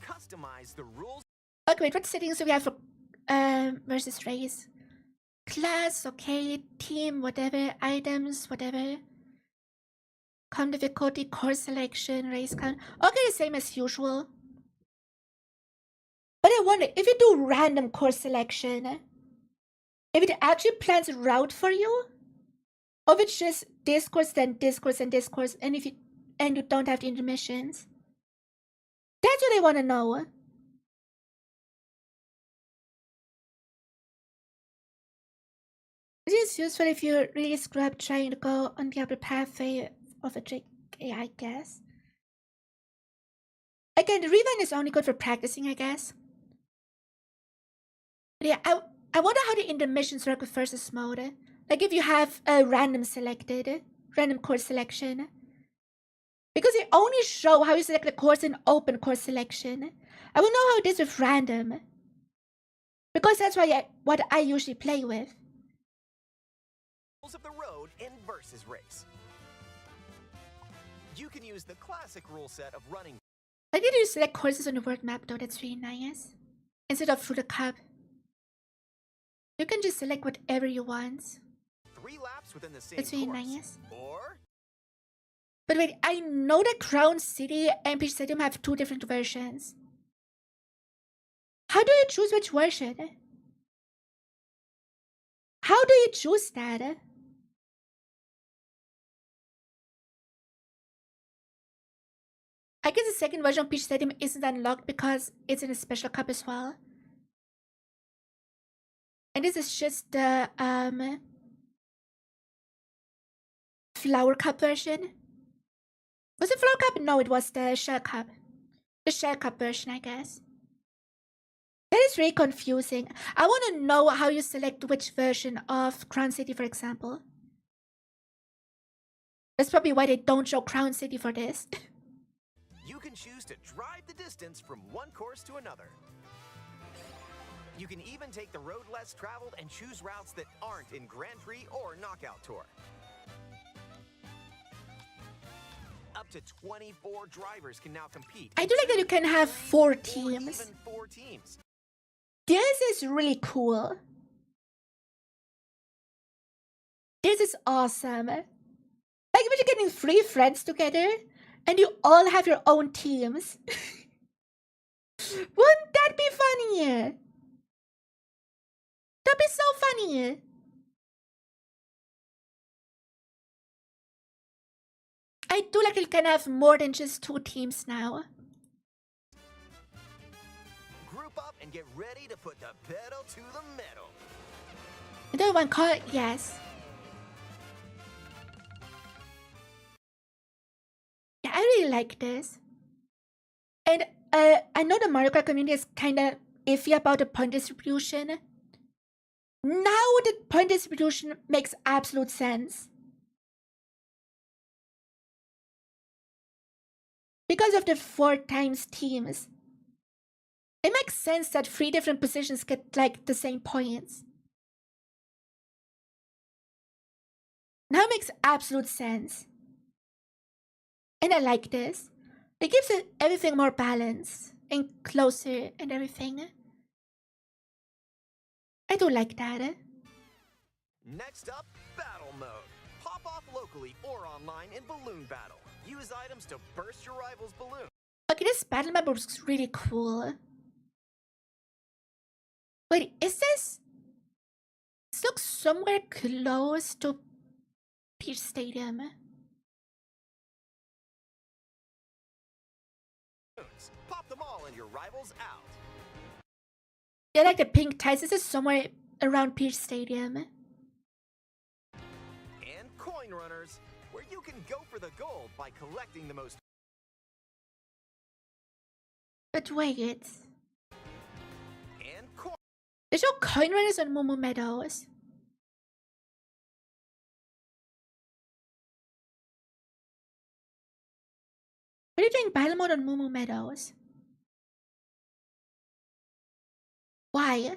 Customize the rules. Okay, wait, what settings do we have for versus race? Class, okay, team, whatever, items, whatever. Com difficulty, course selection, race count. Okay, the same as usual. But I wonder, if you do random course selection, if it actually plans a route for you, or if it's just this course, then this course, and this course, and you don't have the intermissions. That's what I want to know. It is useful if you really screw up trying to go on the upper pathway of a trick, I guess. Again, the rewind is only good for practicing, I guess. But yeah, I wonder how the intermissions work with versus mode. Like if you have a random course selection. Because they only show how you select a course in open course selection. I will know how it is with random. Because that's what I usually play with. Of the road in versus race. You can use the classic rule set of running. I did you select courses on the world map though, that's really nice. Instead of through the cup. You can just select whatever you want. 3 laps within the same that's really course. nice. Or... But wait, I know that Crown City and Peach Stadium have 2 different versions. How do you choose which version? How do you choose that? I guess the second version of Peach Stadium isn't unlocked because it's in a special cup as well. And this is just the Flower Cup version. Was it Flower Cup? No, it was the Shell Cup. The Shell Cup version, I guess. That is really confusing. I want to know how you select which version of Crown City, for example. That's probably why they don't show Crown City for this. You can choose to drive the distance from one course to another. You can even take the road less traveled and choose routes that aren't in Grand Prix or Knockout Tour. Up to 24 drivers can now compete. I do like that you can have 4 teams. Even 4 teams. This is really cool. This is awesome. Like when you're getting 3 friends together and you all have your own teams. Wouldn't that be funny? That'd be so funny. I do like that you can have more than just 2 teams now. Group up and get ready to put the pedal to the metal. Another one called yes. Yeah, I really like this. And I know the Mario Kart community is kind of iffy about the point distribution. Now the point distribution makes absolute sense. Because of the 4 times teams. It makes sense that 3 different positions get like the same points. Now it makes absolute sense. And I like this. It gives everything more balanced and closer and everything. I do like that. Next up, battle mode. Pop off locally or online in balloon battle. Use items to burst your rival's balloon. Okay, this battle map looks really cool. Wait, is this? This looks somewhere close to Peach Stadium. Pop them all and your rival's out. Yeah, like the pink tiles. This is somewhere around Peach Stadium. And coin runners, where you can go for the gold by collecting the most. But wait. And coin. There's no coin runners on Momo Meadows. What are you doing battle mode on Momo Meadows? Why?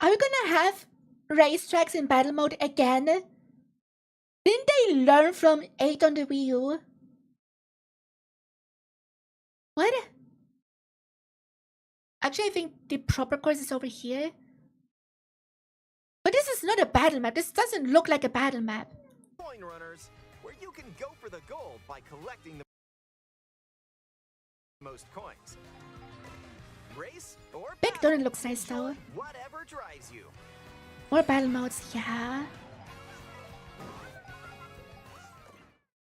Are we gonna have racetracks in battle mode again? Didn't they learn from 8 on the Wii U? What? Actually, I think the proper course is over here. But this is not a battle map. This doesn't look like a battle map. Coin runners, where you can go for the gold by collecting the most coins. Race or Big battle, donut looks nice though. whatever drives you. More battle modes, yeah.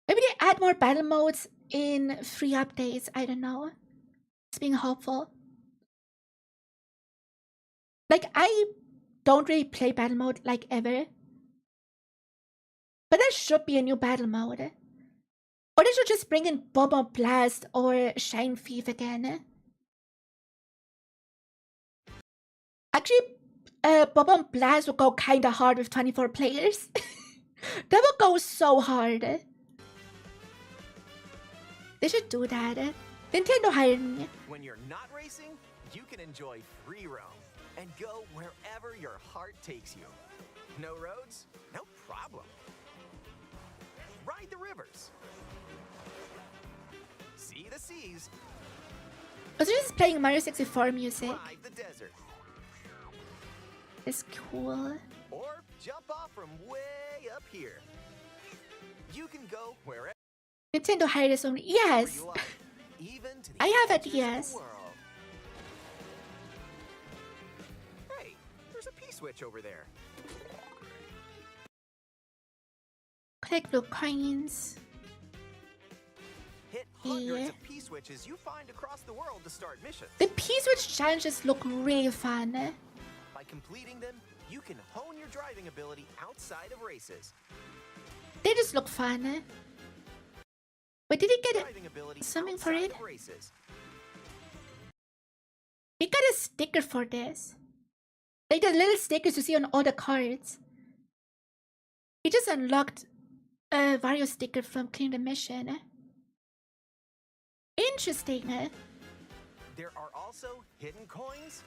Maybe they add more battle modes in free updates. I don't know. It's being hopeful. Like, I don't really play battle mode like ever. But there should be a new battle mode. Or they should just bring in 𝗏𝗏𝗏𝗲 or Shine Thief again. Actually, 𝗏𝗏𝗏𝗲 would go kinda hard with 24 players. That would go so hard. They should do that. Nintendo hired me. When you're not racing, you can enjoy free roam and go wherever your heart takes you. No roads? No problem. Ride the rivers. See the seas. I was just playing Mario 64 music. Drive the desert. It's cool. Or jump off from way up here. You can go wherever Nintendo hired us only. Yes. you like, even to the I have edges of the ideas. world. Hey, there's a P-switch over there. Collect blue coins. Hit hundreds Yeah. of P-switches you find across the world to start missions. The P-switch challenges look really fun. By completing them, you can hone your driving ability outside of races. They just look fun. Wait, did he get Driving ability something for outside it? of races. We got a sticker for this. Like the little stickers you see on all the cards. We just unlocked a Wario sticker from clearing the mission. Interesting. There are also hidden coins.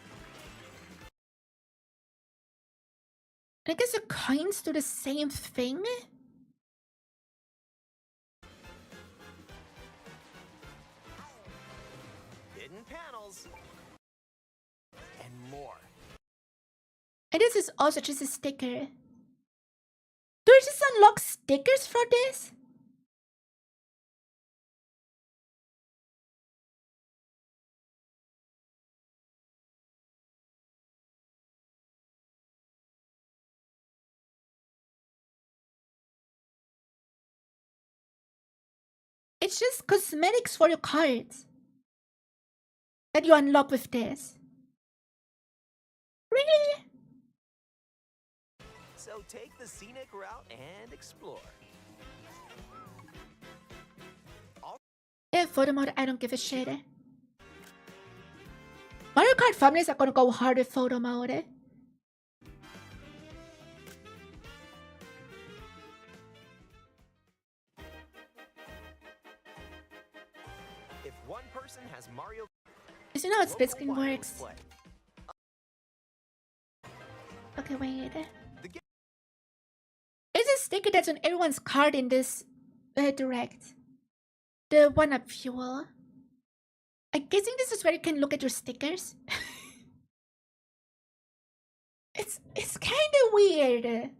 I guess the coins do the same thing. Hidden panels, and more. And this is also just a sticker. Do I just unlock stickers for this? It's just cosmetics for your cards that you unlock with this. Really? So take the scenic route and explore. Yeah, photo mode, I don't give a shit. Mario Kart families are gonna go hard with photo mode. If one person has Mario, Is you know how split local screen wireless works? play. Okay, wait. The ga- It's a sticker that's on everyone's card in this direct. The 1-up fuel. I'm guessing this is where you can look at your stickers. It's kind of weird.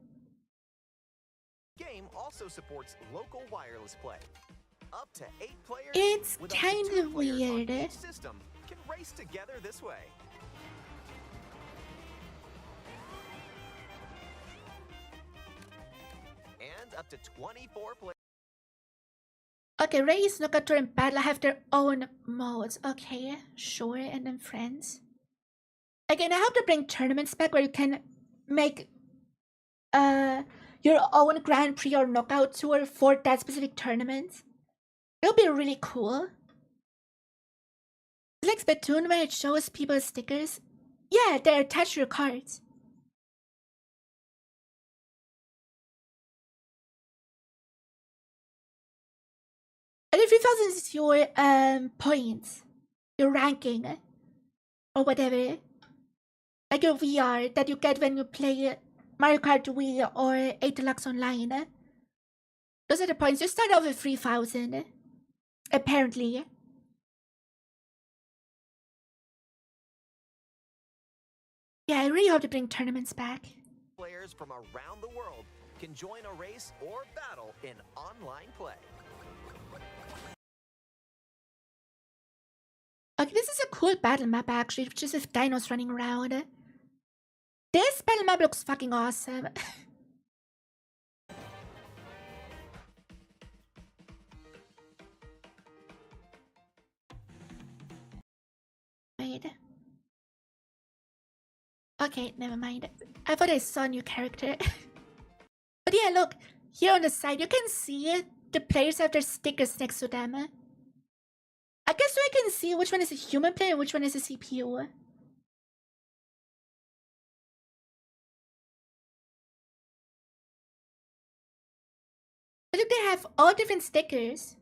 game also supports local wireless play. Up to 8 players. It's with up to kind 2 of players on weird. each system can race together this way. And up to 24 players. Okay, Race, Nokator, and Battle have their own modes. Okay, sure, and then friends. Again, I hope to bring tournaments back where you can make your own Grand Prix or Knockout Tour for that specific tournament. It'll be really cool. It's like Splatoon where it shows people's stickers. Yeah, they're attached to your cards. And if 3000 is your points, your ranking, or whatever, like your VR that you get when you play Mario Kart Wii or 8 Deluxe Online. Those are the points. You start off with 3000, apparently. Yeah, I really hope to bring tournaments back. Players from around the world can join a race or battle in online play. Okay, this is a cool battle map actually, just with dinos running around. This battle map looks fucking awesome. Wait. Okay, never mind. I thought I saw a new character. But yeah, look. Here on the side, you can see it. The players have their stickers next to them. I guess so I can see which one is a human player and which one is a CPU. But look, they have all different stickers.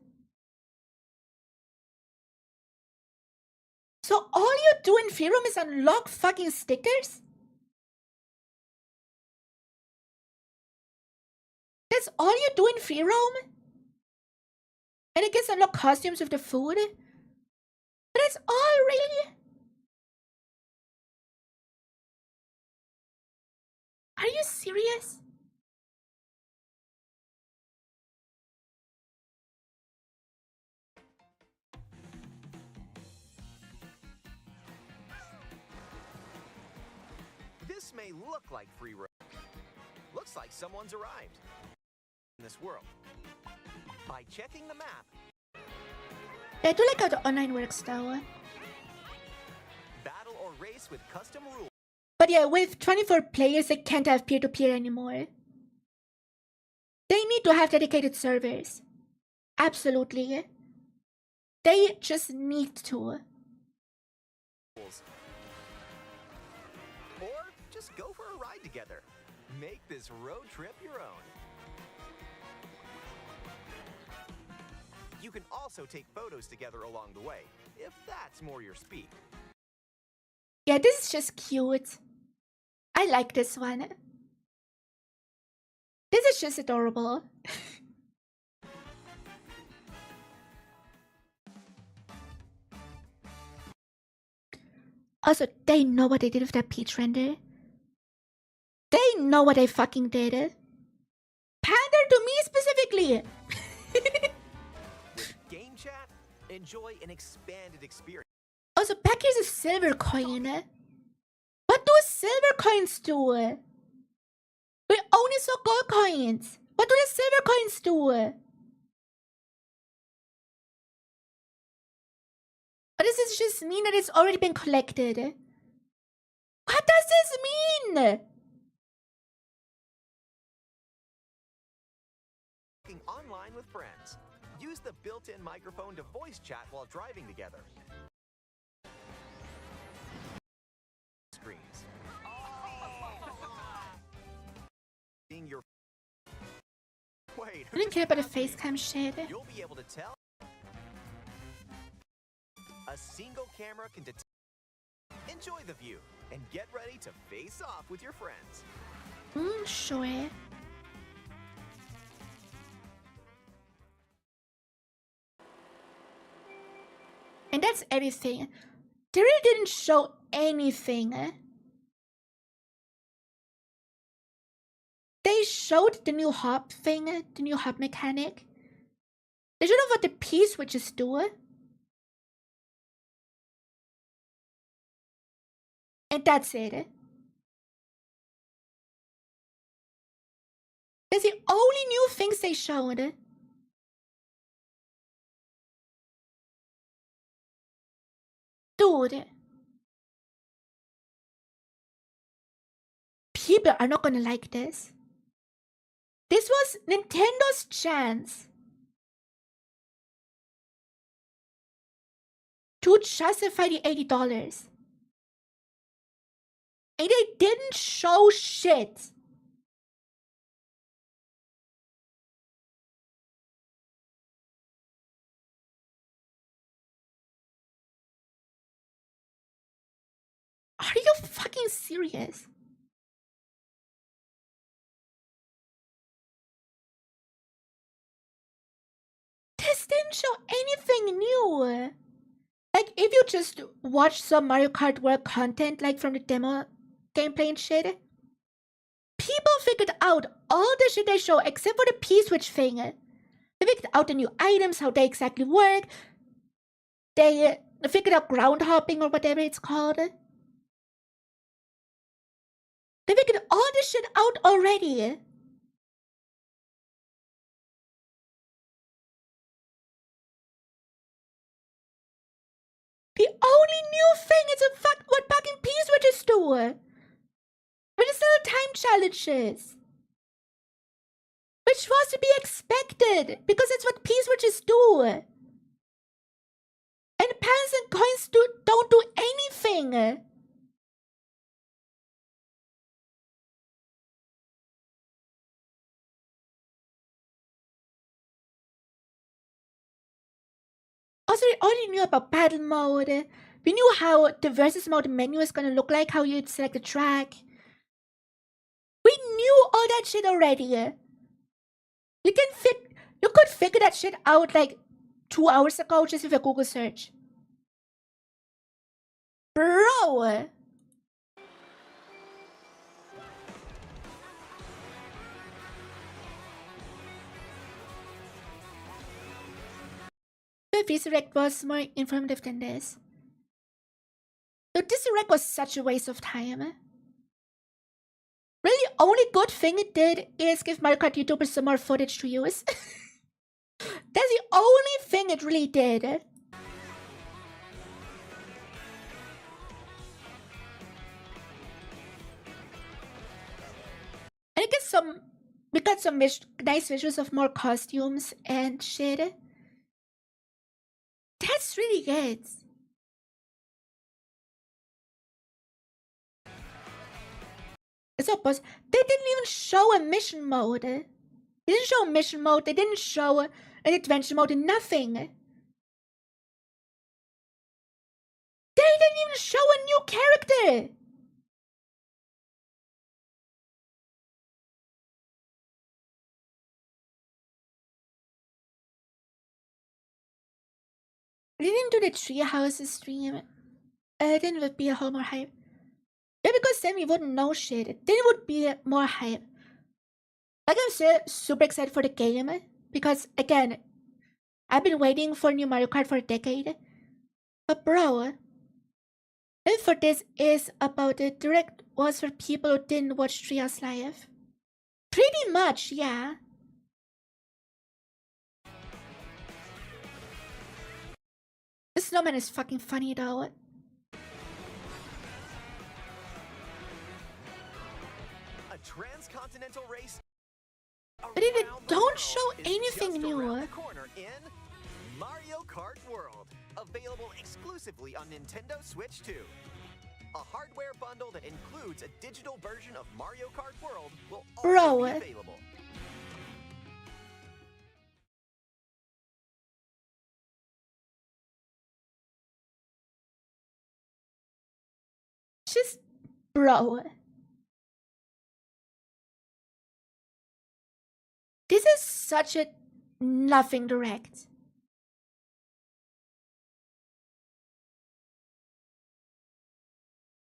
So all you do in free roam is unlock fucking stickers? That's all you do in free roam? And I guess unlock costumes with the food? But that's all, really? Are you serious? This may look like free roam. Looks like someone's arrived in this world. By checking the map, I do like how the online works though. battle or race with custom rules. But yeah, with 24 players, they can't have peer-to-peer anymore. They need to have dedicated servers. Absolutely. They just need to. Or just go for a ride together. Make this road trip your own. You can also take photos together along the way, if that's more your speed. Yeah, this is just cute. I like this one. This is just adorable. Also, they know what they did with that peach render. They know what they fucking did. Pander to me specifically. With Game Chat, enjoy an expanded experience. Also, back here's a silver coin. What do silver coins do? We only saw gold coins. What do the silver coins do? Or does this just mean that it's already been collected? What does this mean? Online with friends. Use the built-in microphone to voice chat while driving together. Screens. Seeing your Wait, I didn't care about the face cam shit. you'll be able to tell. A single camera can detect. Enjoy the view and get ready to face off with your friends. Sure. And that's everything. They really didn't show anything. They showed the new hop thing, the new hop mechanic. They showed off what the P-switches do. And that's it. That's the only new things they showed. Dude. People are not gonna like this. This was Nintendo's chance to justify the $80. And they didn't show shit. Are you fucking serious? This didn't show anything new. Like, if you just watch some Mario Kart World content, like from the demo gameplay and shit, people figured out all the shit they show except for the P-switch thing. They figured out the new items, how they exactly work. They figured out ground hopping or whatever it's called. They figured all this shit out already. The only new thing is what fucking P-switches do. But it's still time challenges. Which was to be expected, because it's what P-switches do. And pens and coins don't do anything. Also, we already knew about battle mode. We knew how the versus mode menu is gonna look like, how you'd select a track. We knew all that shit already. You could figure that shit out like 2 hours ago just with a Google search. Bro! The Resurrect was more informative than this. The Resurrect was such a waste of time. Really, the only good thing it did is give Mario Kart YouTubers some more footage to use. That's the only thing it really did. And I guess we got some nice visuals of more costumes and shit. That's really good. So, boss, they didn't even show a mission mode. They didn't show a mission mode. They didn't show an adventure mode. Nothing. They didn't even show a new character. They didn't do the treehouses stream. Then it would be a whole more hype. Yeah, because then we wouldn't know shit. Then it would be more hype. Like, I'm still super excited for the game. Because, again, I've been waiting for new Mario Kart for a decade. But bro, and for this is about the direct was for people who didn't watch Treehouse live. Pretty much, yeah. The snowman is fucking funny though. A transcontinental race. But they don't show anything new. The corner in Mario Kart World, available exclusively on Nintendo Switch 2. A hardware bundle that includes a digital version of Mario Kart World will also be available. Just, bro. This is such a nothing direct.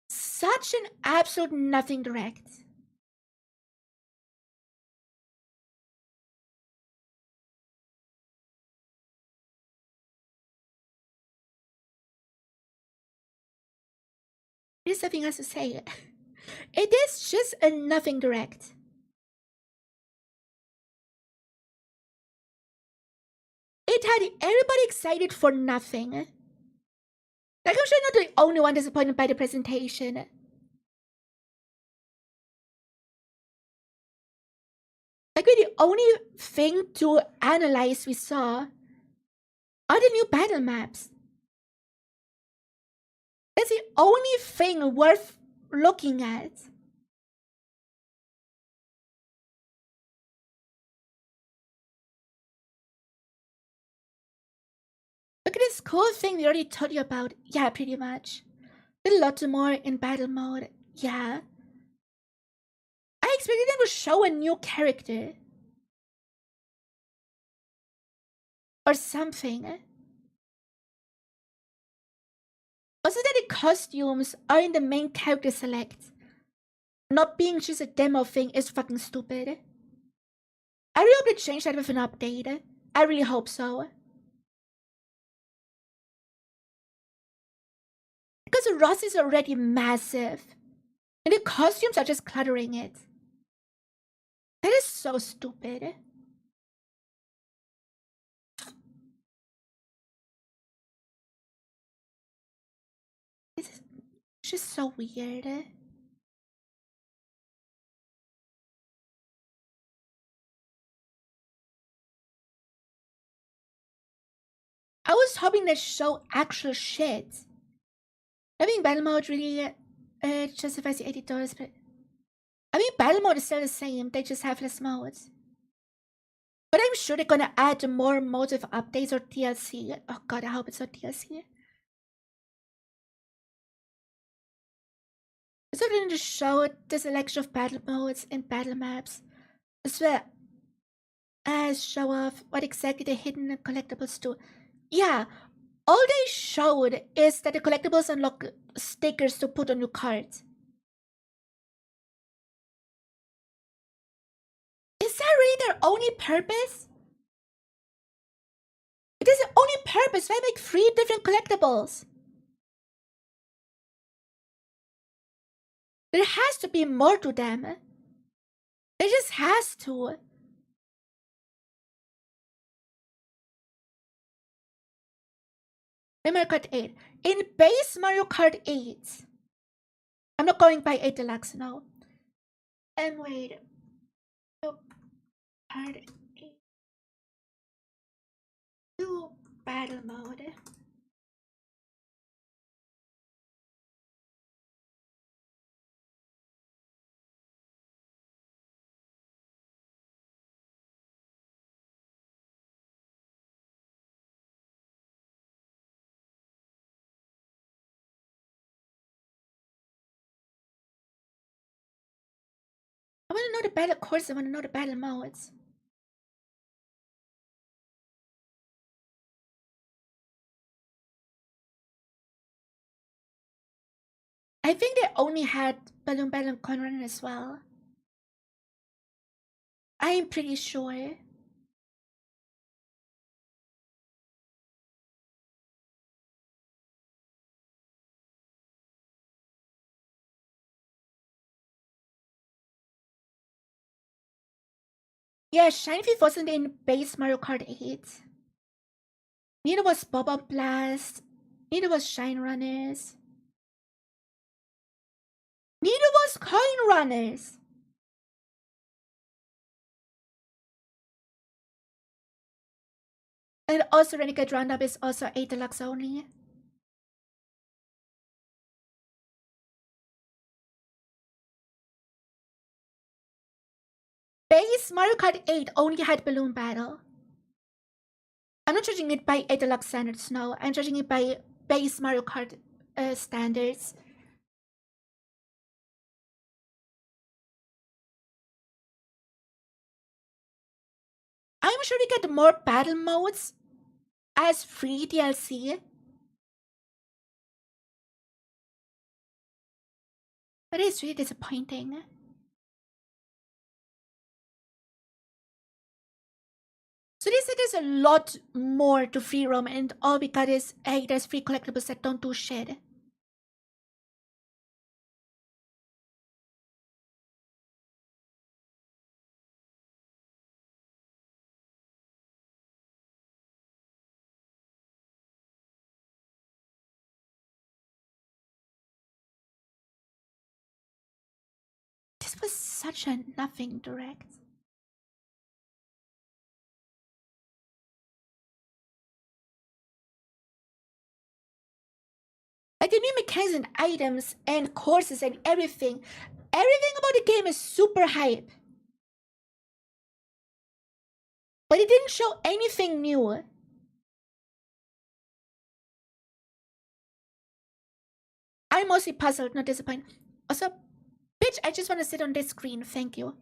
Such an absolute nothing direct. There's nothing else to say. It is just a nothing direct. It had everybody excited for nothing. Like, I'm sure I'm not the only one disappointed by the presentation. Like, the only thing to analyze we saw are the new battle maps. That's the only thing worth looking at. Look at this cool thing we already told you about. Yeah, pretty much. A lot more in battle mode. Yeah. I expected them to show a new character. Or something. Also that the costumes are in the main character select. Not being just a demo thing is fucking stupid. I really hope they change that with an update. I really hope so. Because Ross is already massive. And the costumes are just cluttering it. That is so stupid. It's just so weird. I was hoping they'd show actual shit. I mean, battle mode really justifies the $80, but I mean, battle mode is still the same. They just have less modes. But I'm sure they're gonna add more modes with updates or DLC. Oh god, I hope it's not DLC. So they're going to show the selection of battle modes and battle maps, as well as show off what exactly the hidden collectibles do. Yeah, all they showed is that the collectibles unlock stickers to put on your cart. Is that really their only purpose? It is the only purpose. Why make 3 different collectibles? There has to be more to them. There just has to. Mario Kart 8. In base Mario Kart 8. I'm not going by 8 Deluxe, no. And wait. Mario Kart 8. Do battle mode. I want to know the battle course. I want to know the battle modes. I think they only had Balloon Battle and Coin Run as well. I'm pretty sure. Yeah, Shine Thief wasn't in base Mario Kart 8. Neither was Bob Blast. Neither was Shine Runners. Neither was Coin Runners. And also Renegade Roundup is also 8 Deluxe only. Base Mario Kart 8 only had Balloon Battle. I'm not judging it by 8 Deluxe standards, no. I'm judging it by base Mario Kart standards. I'm sure we get more battle modes as free DLC. But it's really disappointing. So they said there's a lot more to free roam, and all we got is, hey, there's free collectibles that don't do shit. This was such a nothing direct. Like the new mechanics and items and courses and everything about the game is super hype. But it didn't show anything new. I'm mostly puzzled, not disappointed. Also, bitch, I just want to sit on this screen, thank you.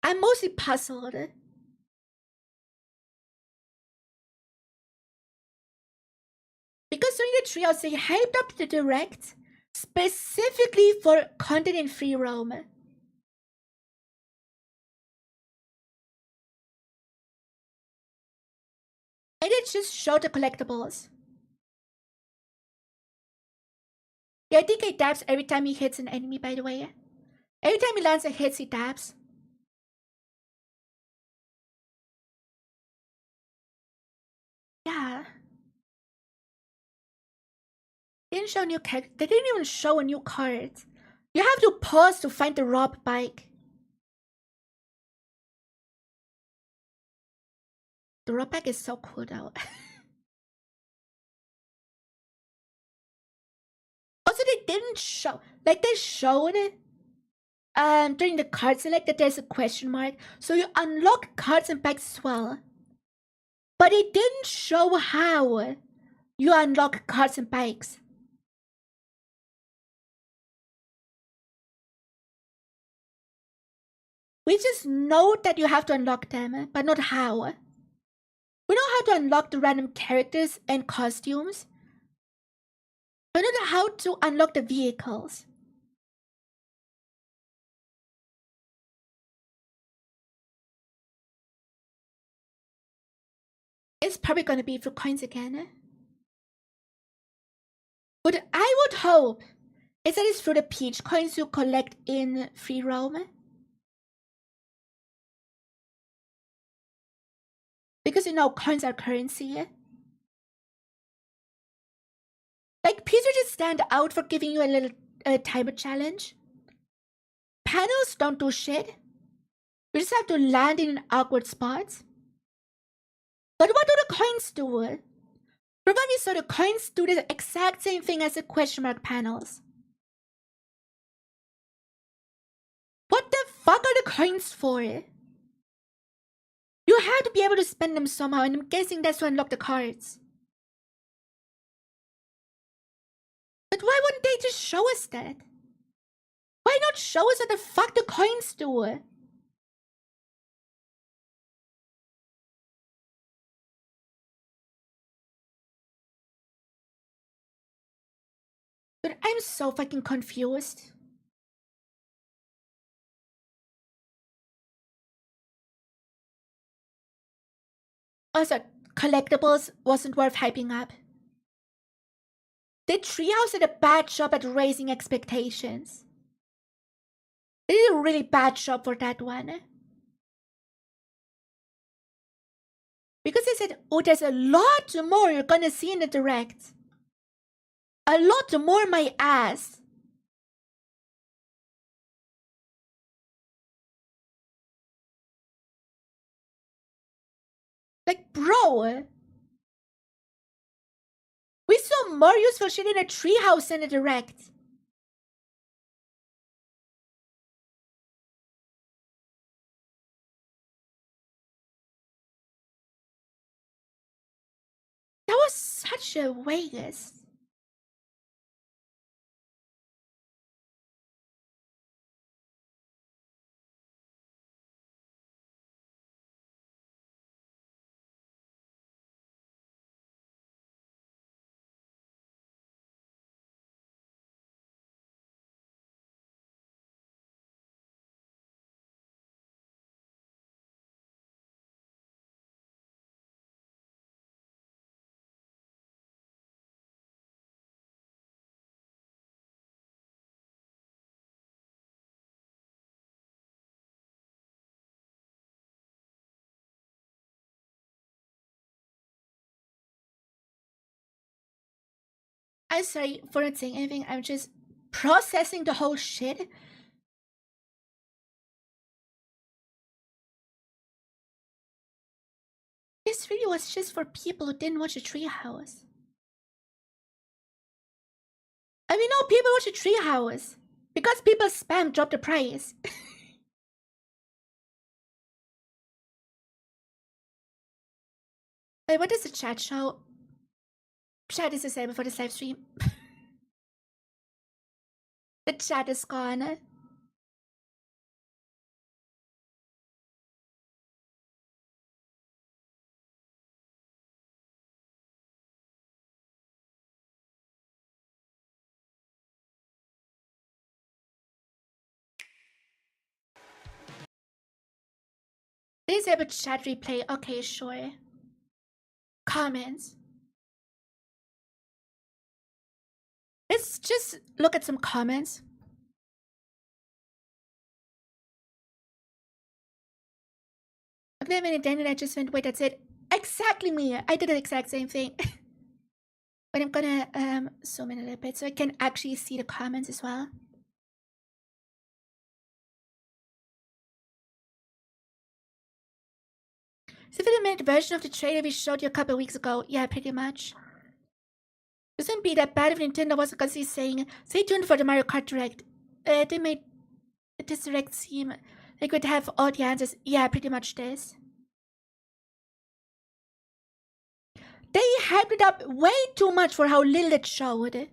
I'm mostly puzzled. Because during the trials, they hyped up the direct specifically for content in free roam. And it just showed the collectibles. Yeah, I think he dabs every time he hits an enemy, by the way. Every time he lands a hit, he dabs. Yeah. They didn't show new character. They didn't even show a new card. You have to pause to find the Rob bike. The Rob bike is so cool though. Also, they didn't show, like they showed during the card select that there's a question mark, so you unlock cards and bikes as well. But it didn't show how you unlock cards and bikes. We just know that you have to unlock them, but not how. We know how to unlock the random characters and costumes, but not how to unlock the vehicles. It's probably gonna be for coins again. What I would hope is that it's through the Peach coins you collect in free roam. Because you know coins are currency. Like Peach would just stand out for giving you a little timer challenge. Panels don't do shit. You just have to land in an awkward spot. But what do the coins do? From what we saw, the coins do the exact same thing as the question mark panels. What the fuck are the coins for? You have to be able to spend them somehow, and I'm guessing that's to unlock the cards. But why wouldn't they just show us that? Why not show us what the fuck the coins do? But I'm so fucking confused. Also, collectibles wasn't worth hyping up. The Treehouse did a bad job at raising expectations. They did a really bad job for that one. Because they said, oh, there's a lot more you're gonna see in the direct. A lot more, my ass. Like, bro. We saw more useful shit in a treehouse than a direct. That was such a waste. I'm sorry for not saying anything. I'm just processing the whole shit. This video was just for people who didn't watch a treehouse. And we know people watch a treehouse because people spam drop the price. Wait, what does the chat show? Chat is disabled for this live stream. The chat is gone. Disable chat replay. Okay, sure. Comments. Let's just look at some comments. I've never been a Danny and I just went, wait, that's it. Exactly me. I did the exact same thing. But I'm gonna zoom in a little bit so I can actually see the comments as well. It's a 50-minute version of the trailer we showed you a couple weeks ago. Yeah, pretty much. It wouldn't be that bad if Nintendo wasn't constantly saying, stay tuned for the Mario Kart Direct. They made this Direct seem like we'd have all the answers. Yeah, pretty much this. They hyped it up way too much for how little it showed.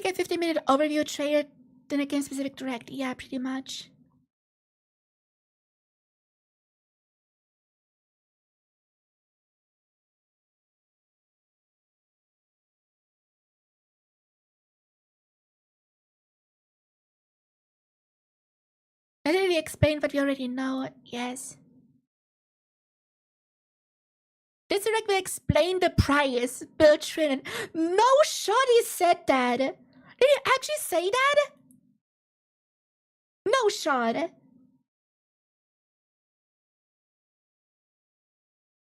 Like a 50-minute overview trailer than a game-specific Direct. Yeah, pretty much. I didn't really explain what we already know. Yes. This Direct will explain the price, Bill Trin. No shot he said that. Did he actually say that? No shot.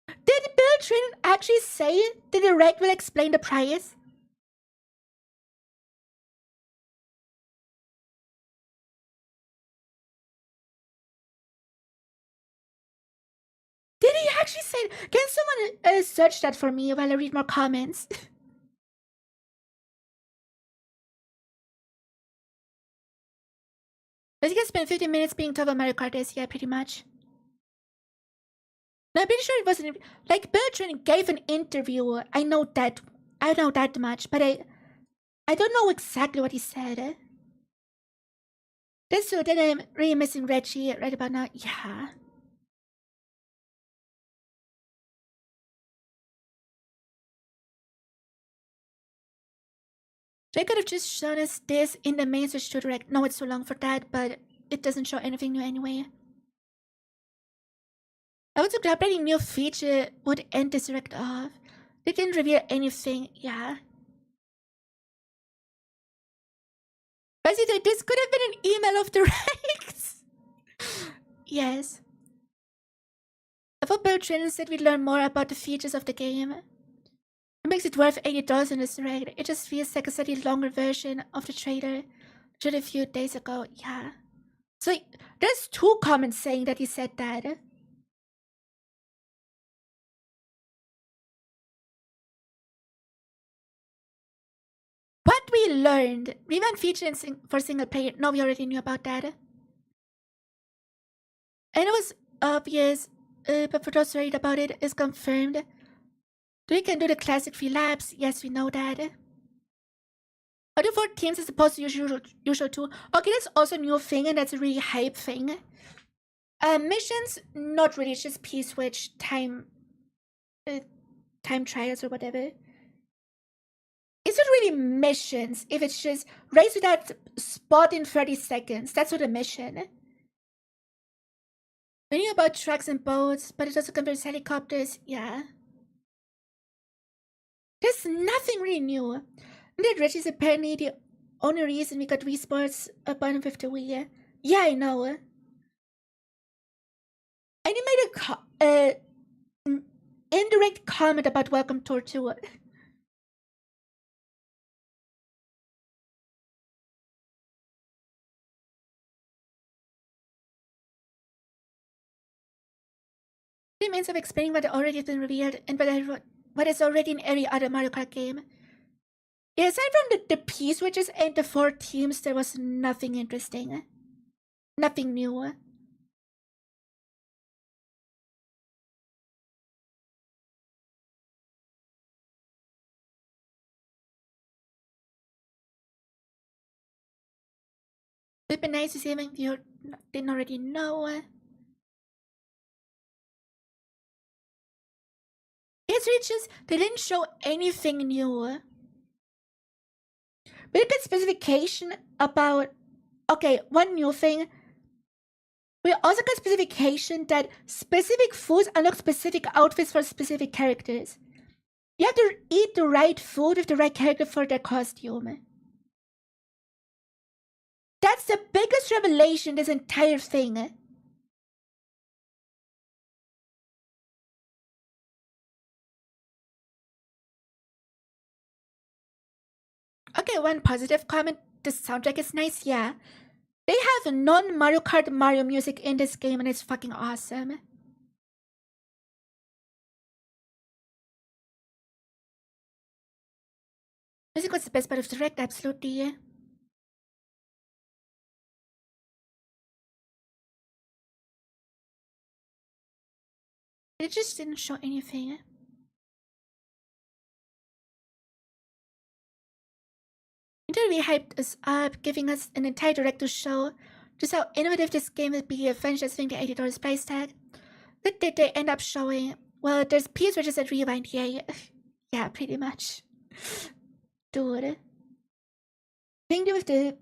Did Bill Trin actually say the Direct will explain the price? Did he actually say? Can someone search that for me while I read more comments? But you can spend 15 minutes being told about Mario Kart is, yeah, pretty much. No, I'm pretty sure it wasn't like Bertrand gave an interview. I know that much, but I don't know exactly what he said. That's true. Then I'm really missing Reggie right about now. Yeah. They could have just shown us this in the main Switch 2 Direct. No, it's too long for that, but it doesn't show anything new anyway. I was so glad any new feature would end this Direct off. They didn't reveal anything, yeah. Basically, this could have been an email of Directs. Yes. I thought Bertrand said we'd learn more about the features of the game. It makes it worth $80 in this Direct. It just feels like a slightly longer version of the trailer just a few days ago, yeah. So, there's 2 comments saying that he said that. What we learned. Revamp feature for single player. No, we already knew about that. And it was obvious, but for those worried about it, it's confirmed. We can do the classic 3 laps. Yes, we know that. Other 4 teams as opposed to usual 2. Okay, that's also a new thing, and that's a really hype thing. Missions, not really. It's just P-switch time trials or whatever. It's not really missions if it's just race to that spot in 30 seconds. That's not a mission. We knew about trucks and boats, but it also converts helicopters. Yeah. There's nothing really new. That Reggie is apparently the only reason we got Wii Sports a button with the Wii. Yeah, I know. And he made a indirect comment about Welcome Tour 2. The means of explaining what already has been revealed and what is already in every other Mario Kart game. Yeah, aside from the P-switches and the 4 teams, there was nothing interesting. Nothing new. It'd be nice to see something you didn't already know. It's really just, they didn't show anything new. But a good specification about Okay, one new thing. We also got specification that specific foods unlock specific outfits for specific characters. You have to eat the right food with the right character for their costume. That's the biggest revelation in this entire thing. Okay, one positive comment. The soundtrack is nice, yeah. They have non-Mario Kart Mario music in this game and it's fucking awesome. Music was the best part of the direct, absolutely. It just didn't show anything. Nintendo really hyped us up, giving us an entire direct to show just how innovative this game would be eventually spending the $80 price tag. What did they end up showing? Well, there's PS switches at Rewind, yay. Yeah, pretty much. Dude. Thing to do with the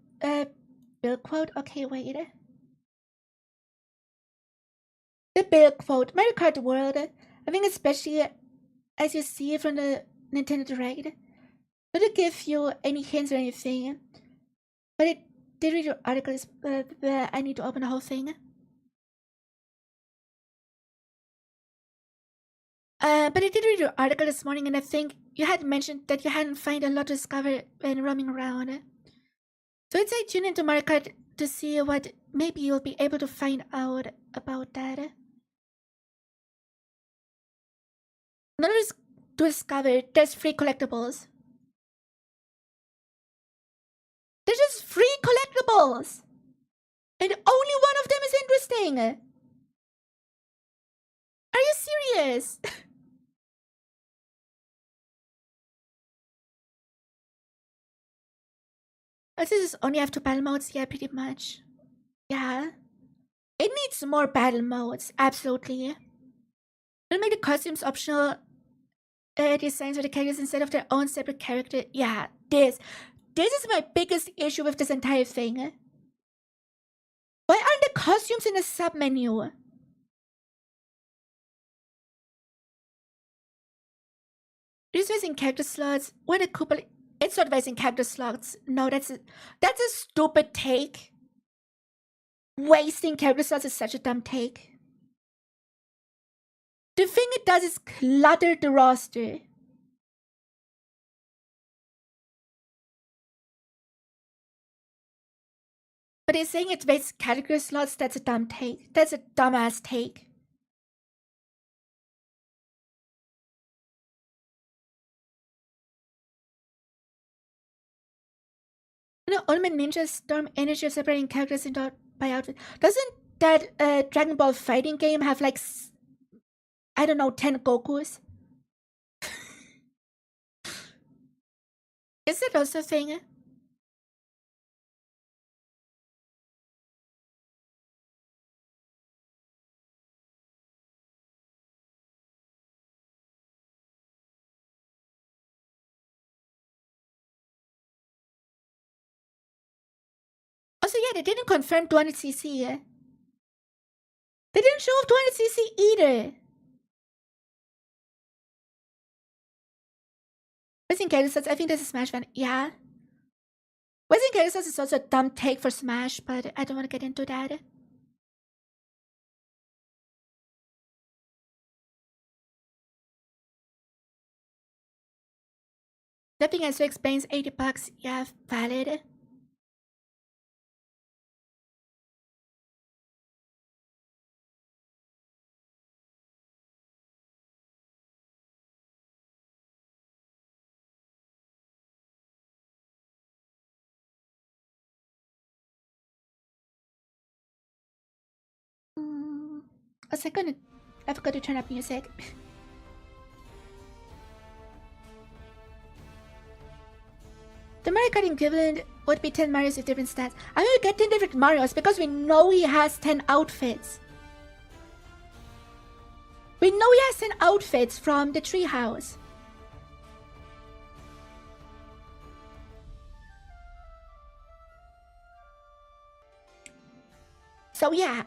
bill quote? Okay, wait. The bill quote, Mario Kart World. I think especially as you see from the Nintendo Direct. Not to give you any hints or anything, but it did read your article. I need to open the whole thing. But I did read your article this morning, and I think you had mentioned that you hadn't found a lot to discover when roaming around. So I'd say tune into Mario Kart to see what maybe you'll be able to find out about that. Another to discover, there's free collectibles. There's just free collectibles! And only one of them is interesting! Are you serious? This is only have 2 battle modes, yeah, pretty much. Yeah. It needs more battle modes, absolutely. Don't make the costumes optional designs for the characters instead of their own separate character. Yeah, this is my biggest issue with this entire thing. Why aren't the costumes in the sub-menu? Just wasting character slots. What a Koopa... It's not wasting character slots. No, that's a stupid take. Wasting character slots is such a dumb take. The thing it does is clutter the roster. But it's saying it wastes character slots, that's a dumb take. That's a dumbass take. You know, Ultimate Ninja Storm Energy of separating characters into by outfit. Doesn't that Dragon Ball fighting game have like, I don't know, 10 Gokus? Is that also a thing? Also, yeah, they didn't confirm 200cc. They didn't show off 200cc either. Wasting character slots, I think this is Smash fan. Yeah. Wasting character slots is also a dumb take for Smash, but I don't want to get into that. Nothing else explains $80. Yeah, valid. A second, I forgot to turn up music. The Mario Kart equivalent would be 10 Marios with different stats. I will get 10 different Marios because we know he has 10 outfits. We know he has 10 outfits from the treehouse. So yeah.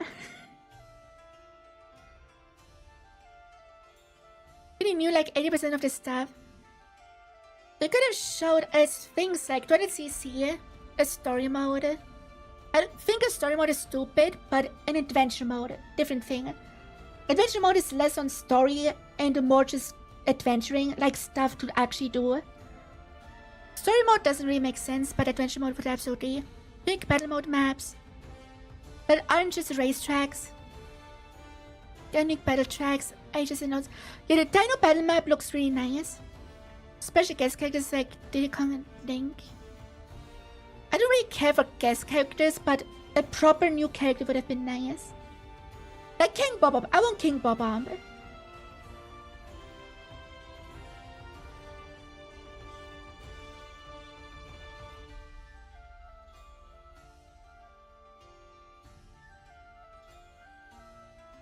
We knew like 80% of the stuff. They could have showed us things like 200cc, a story mode. I think a story mode is stupid, but an adventure mode, different thing. Adventure mode is less on story and more just adventuring, like stuff to actually do. Story mode doesn't really make sense, but adventure mode would absolutely. Big battle mode maps that aren't just racetracks. Unique battle tracks, ages and notes. Yeah, the Dino battle map looks really nice. Special guest characters like Diddy Kong and Link. I don't really care for guest characters, but a proper new character would have been nice. Like King Bob-omb. I want King Bob-omb.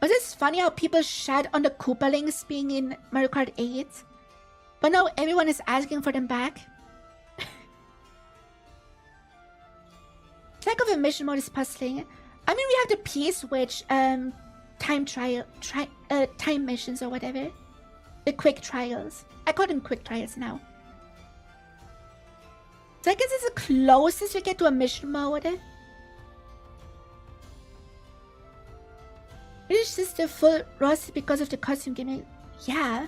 Was it funny how people shat on the Koopalings being in Mario Kart 8? But now everyone is asking for them back. Lack of a mission mode is puzzling. I mean, we have the P-switch, time missions or whatever. The quick trials. I call them quick trials now. So I guess it's the closest we get to a mission mode. It's just the full roster because of the costume gimmick. Yeah.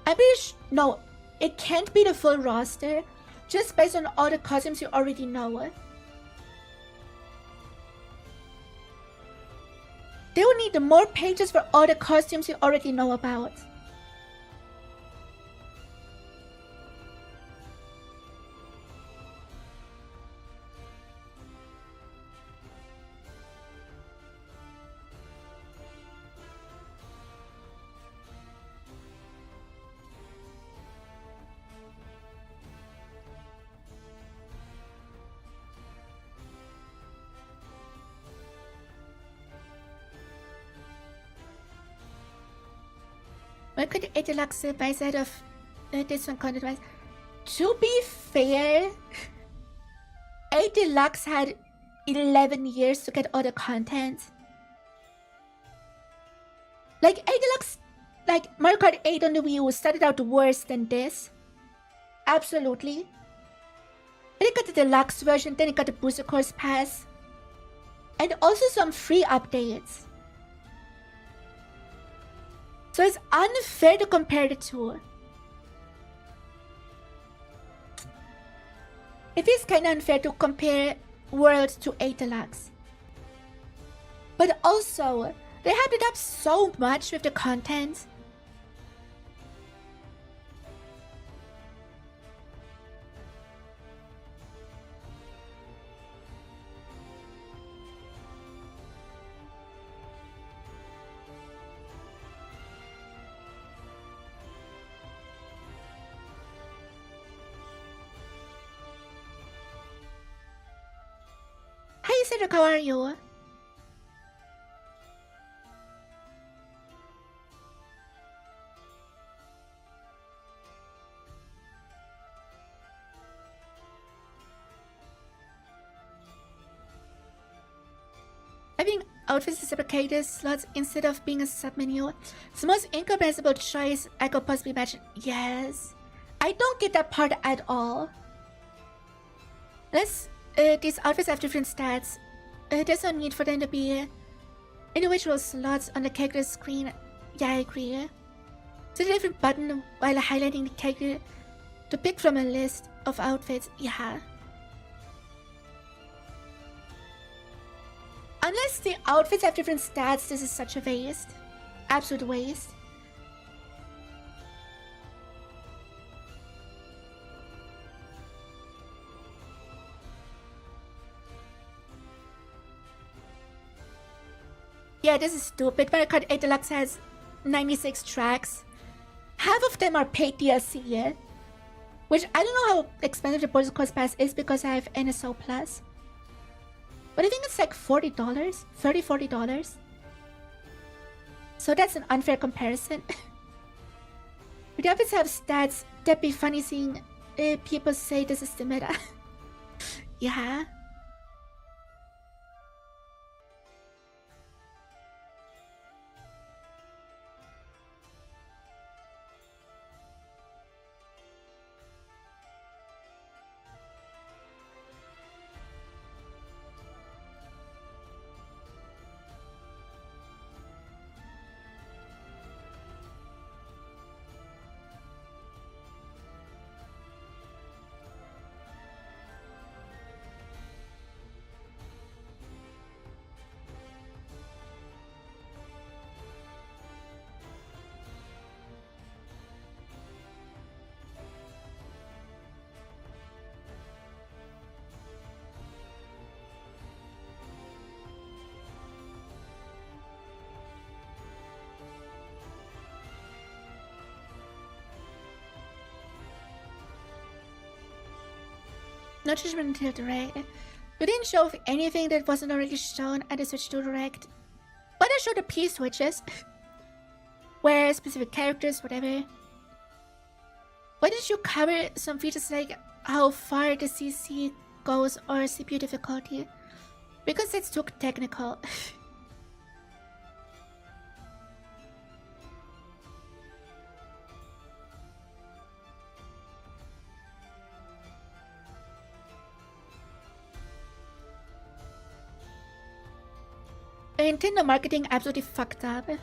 I'm pretty sure. No, it can't be the full roster. Just based on all the costumes you already know. They will need more pages for all the costumes you already know about. Why could a deluxe buy set of this one content wise? To be fair, a deluxe had 11 years to get all the content. Like a deluxe, like Mario Kart 8 on the Wii U started out worse than this. Absolutely. Then it got the deluxe version, then it got the booster course pass. And also some free updates. So it's unfair to compare the two. It is kinda unfair to compare World to 8 Deluxe. But also, they hyped it up so much with the content. Hi Cedric, how are you? Having outfits as separate characters slots instead of being a submenu. It's the most incomprehensible choice I could possibly imagine. Yes. I don't get that part at all. These outfits have different stats. There's no need for them to be individual slots on the character screen. Yeah, I agree. So a different button while highlighting the character to pick from a list of outfits. Yeah. Unless the outfits have different stats, this is such a waste. Absolute waste. Yeah, this is stupid. Mario Kart 8 Deluxe has 96 tracks. Half of them are paid DLC, which I don't know how expensive the Booster Course Pass is because I have NSO Plus. But I think it's like $40, $30-$40. So that's an unfair comparison. But the outfits have stats. That'd be funny seeing people say this is the meta. Yeah. No judgment until Direct. You didn't show anything that wasn't already shown at the Switch 2 Direct. But I showed the P-switches. Where specific characters, whatever. Why did you cover some features like how far the CC goes or CPU difficulty? Because it's too technical. Nintendo marketing absolutely fucked up. I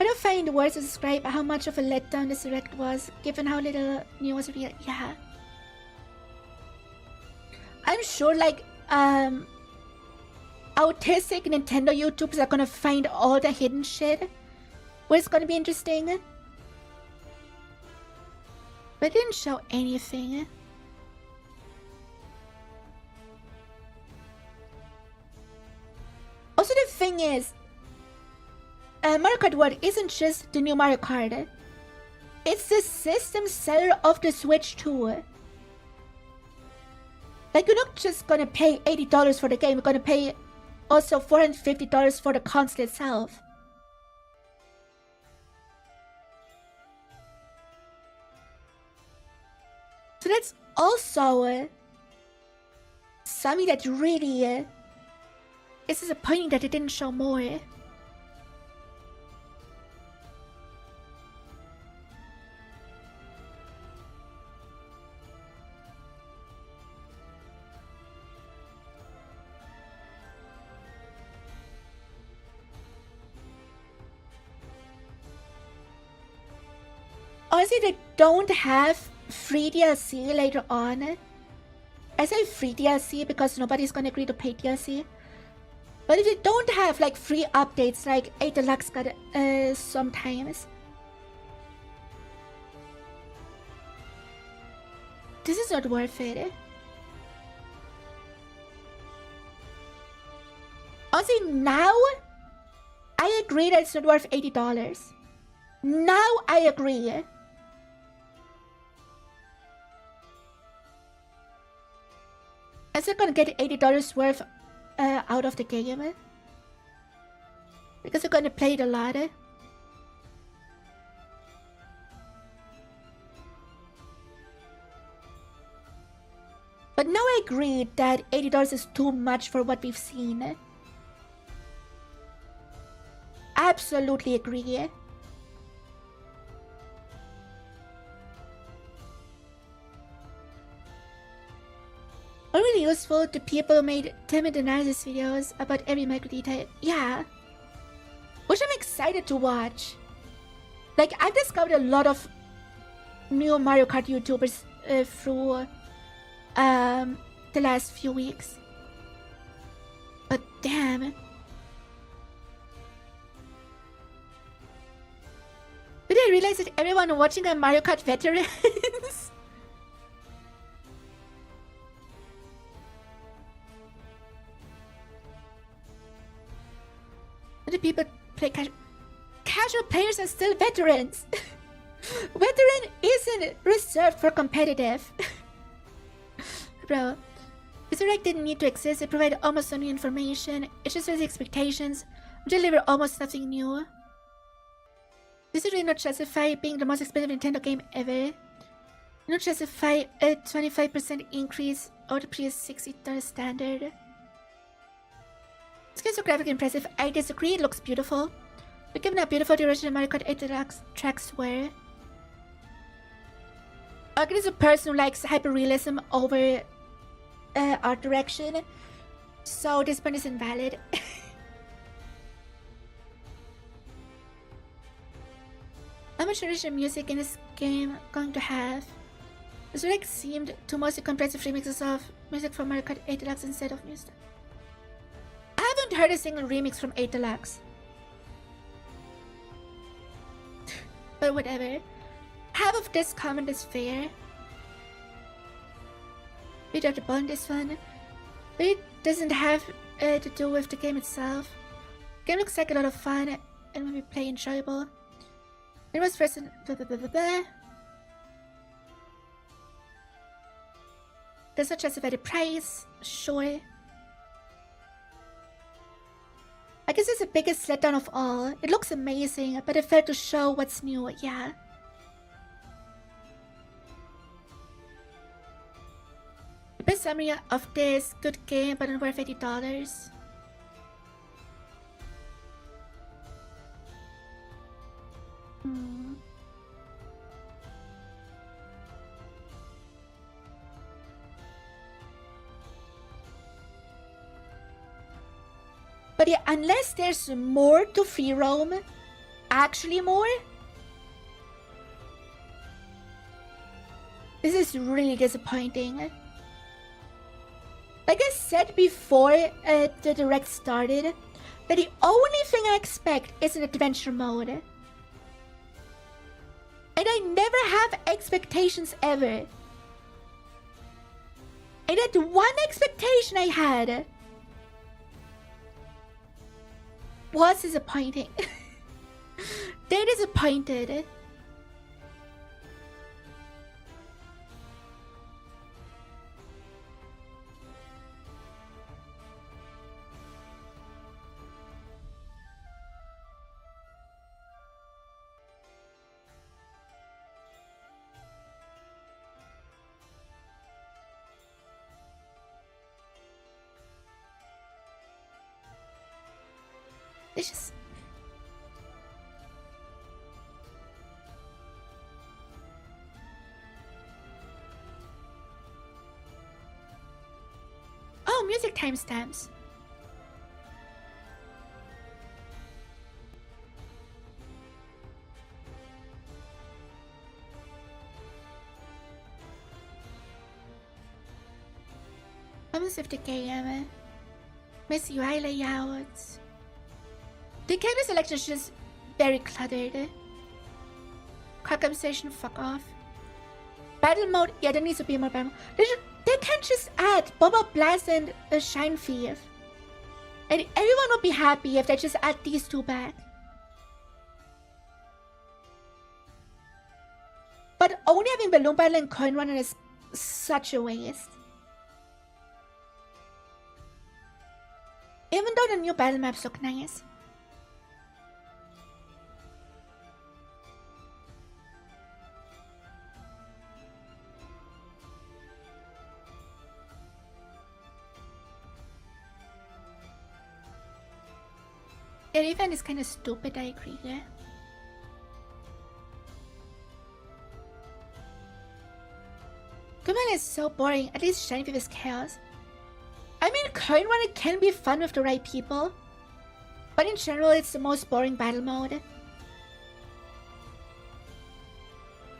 don't find words to describe how much of a letdown this Direct was, given how little new was revealed. Yeah. I'm sure, like, autistic Nintendo YouTubers are gonna find all the hidden shit. Where it's gonna be interesting. But it didn't show anything. Also, the thing is, Mario Kart World isn't just the new Mario Kart. It's the system seller of the Switch 2. Like, you're not just gonna pay $80 for the game, you're gonna pay also $450 for the console itself. So that's also something that really is disappointing that it didn't show more. Honestly, they don't have free DLC later on. I say free DLC because nobody's gonna agree to pay DLC. But if they don't have like free updates like 8 Deluxe got sometimes, this is not worth it. Honestly, now I agree that it's not worth $80. Now I agree. I'm still gonna get $80 worth out of the game. Because I'm gonna play it a lot. But now I agree that $80 is too much for what we've seen. Absolutely agree. Really useful to people who made timid analysis videos about every micro detail. Yeah. Which I'm excited to watch. Like, I've discovered a lot of new Mario Kart YouTubers through the last few weeks. But damn. Did I realize that everyone watching are Mario Kart veterans? The people play casual players are still veterans. Veteran isn't reserved for competitive. Bro, this Direct didn't need to exist. It provided almost no new information. It just raised expectations. Delivered almost nothing new. This is really not justify being the most expensive Nintendo game ever. Not justify a 25% increase over the previous $60 standard. This game's so graphically impressive. I disagree, it looks beautiful. But given how beautiful the original Mario Kart 8 Deluxe tracks were, Arkin is a person who likes hyperrealism over art direction, so this point is invalid. How much original music in this game going to have? This Direct seemed to mostly comprehensive remixes of music from Mario Kart 8 Deluxe instead of music. I haven't heard a single remix from 8 Deluxe. But whatever. Half of this comment is fair. We dropped the ball on this one. But it doesn't have to do with the game itself. The game looks like a lot of fun and when we play enjoyable. It was first in There's not justified the price, sure. I guess it's the biggest letdown of all. It looks amazing, but it failed to show what's new, yeah. The best summary of this good game, but not worth $80. But yeah, unless there's more to free roam, actually more, this is really disappointing. Like I said before the direct started, that the only thing I expect is an adventure mode. And I never have expectations ever. And that one expectation I had was disappointing. They're disappointed. It's just... Oh, music timestamps. Almost 50k, Miss UI layouts. The character selection is just very cluttered. Compensation, fuck off. Battle mode, yeah, there needs to be more battle mode. They can't just add 𝗩𝗶𝗱𝗲 and a Shine Thief. And everyone would be happy if they just add these two back. But only having Balloon Battle and Coin Runner is such a waste. Even though the new battle maps look nice. The event is kind of stupid, I agree, yeah. Kuman is so boring, at least Shiny Thief is chaos. I mean, Coin Runner can be fun with the right people, but in general, it's the most boring battle mode.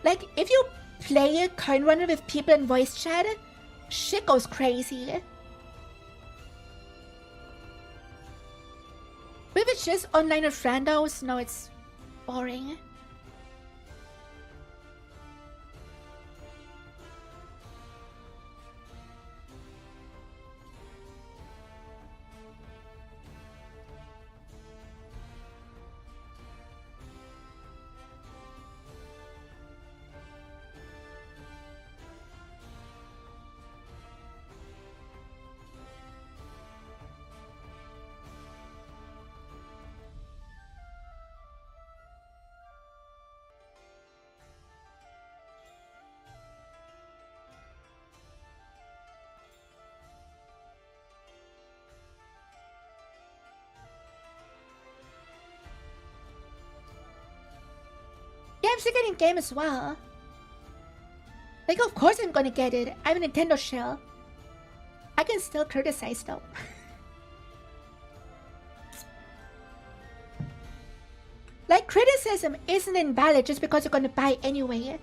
Like, if you play a Coin Runner with people in voice chat, shit goes crazy. But if it's just online with randos, no, it's boring. Yeah, I'm still getting game as well. Like, of course I'm gonna get it. I have a Nintendo shell. I can still criticize though. Like, criticism isn't invalid just because you're gonna buy anyway.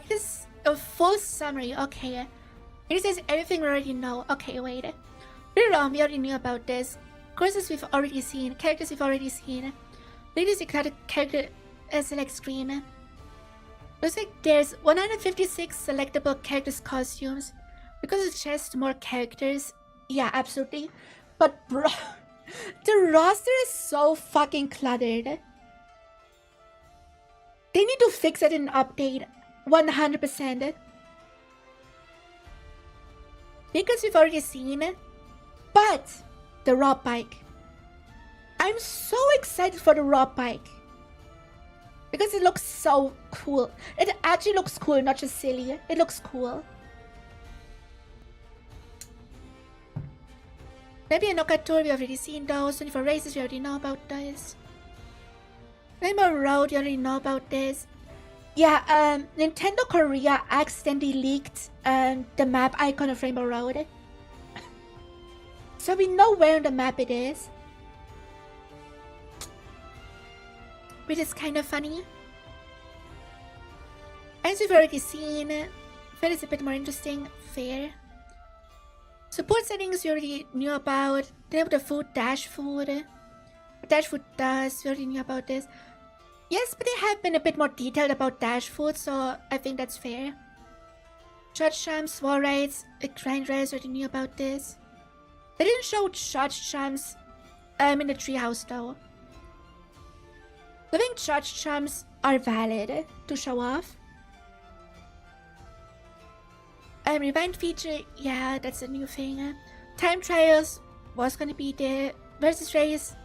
Here's a full summary. Okay. It says everything we already know. Okay, wait. We're wrong. We already knew about this. Courses we've already seen. Characters we've already seen. Latest exotic character select screen. Looks like there's 156 selectable characters costumes. Because it's just more characters. Yeah, absolutely. But bro, the roster is so fucking cluttered. They need to fix it in an update. 100%. Because we've already seen it. But the rob bike. I'm so excited for the rob bike. Because it looks so cool. It actually looks cool, not just silly. It looks cool. Maybe a knockout tour, we already seen those. 24 races, we already know about this. Rainbow Road, we already know about this. Yeah, Nintendo Korea accidentally leaked the map icon of Rainbow Road. So we know where on the map it is. Which is kind of funny. As we've already seen, fair is a bit more interesting. Fair. Support settings we already knew about. Then with the food, dash food. What dash food does, we already knew about this. Yes, but they have been a bit more detailed about dash food, so I think that's fair. Judge Champs, War Raids, Grind Rails, we already knew about this. They didn't show Judge Champs in the treehouse though. I think Judge Champs are valid to show off. Rewind feature, yeah, that's a new thing. Time trials was gonna be there. Versus race,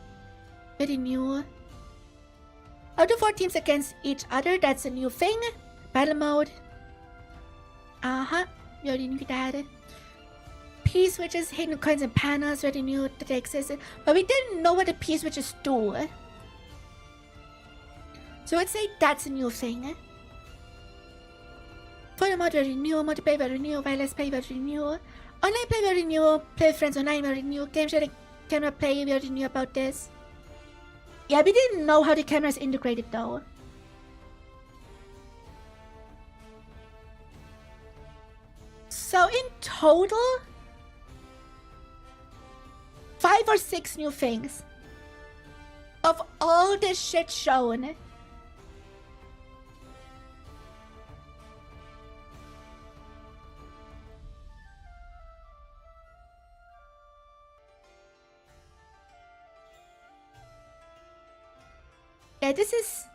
very new. Up to 4 teams against each other, that's a new thing. Battle mode. We already knew that. P-switches, hidden coins and panels, we already knew that they existed. But we didn't know what the P-switches do. So I'd say that's a new thing. Photo mode, we already knew. Multiplayer, we already knew. Wireless play, we already knew. Online play, we already knew. Play with friends online, we already knew. Game sharing, camera play, we already knew about this. Yeah, we didn't know how the cameras integrated though. So in total, 5 or 6 new things. Of all this shit shown. Yeah, this is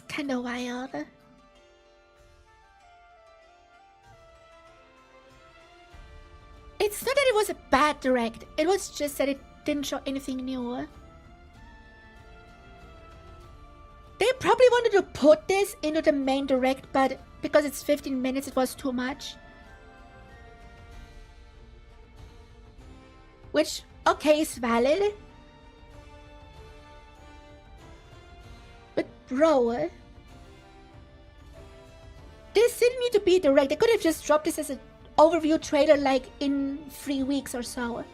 kind of wild. It's not that it was a bad direct, it was just that it didn't show anything new. They probably wanted to put this into the main direct, but because it's 15 minutes, it was too much. Which, okay, is valid. But bro, this didn't need to be direct. They could have just dropped this as an overview trailer like in 3 weeks or so.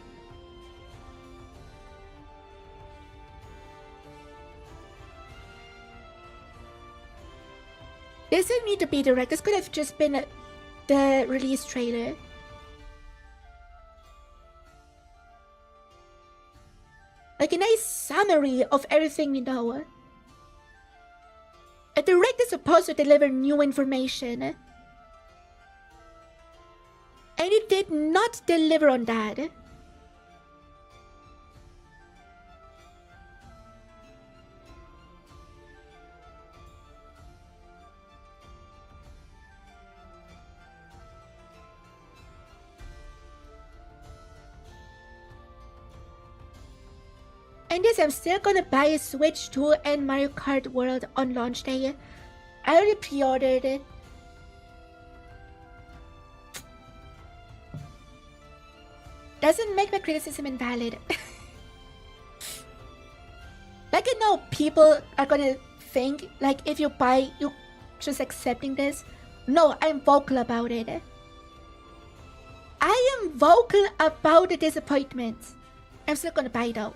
This didn't need to be direct. This could have just been the release trailer. Like a nice summary of everything we know. A direct is supposed to deliver new information. And it did not deliver on that. And yes, I'm still gonna buy a Switch 2 and Mario Kart World on launch day. I already pre-ordered it. Doesn't make my criticism invalid. Like, I know people are gonna think, like, if you buy, you just accepting this. No, I'm vocal about it. I am vocal about the disappointment. I'm still gonna buy it though.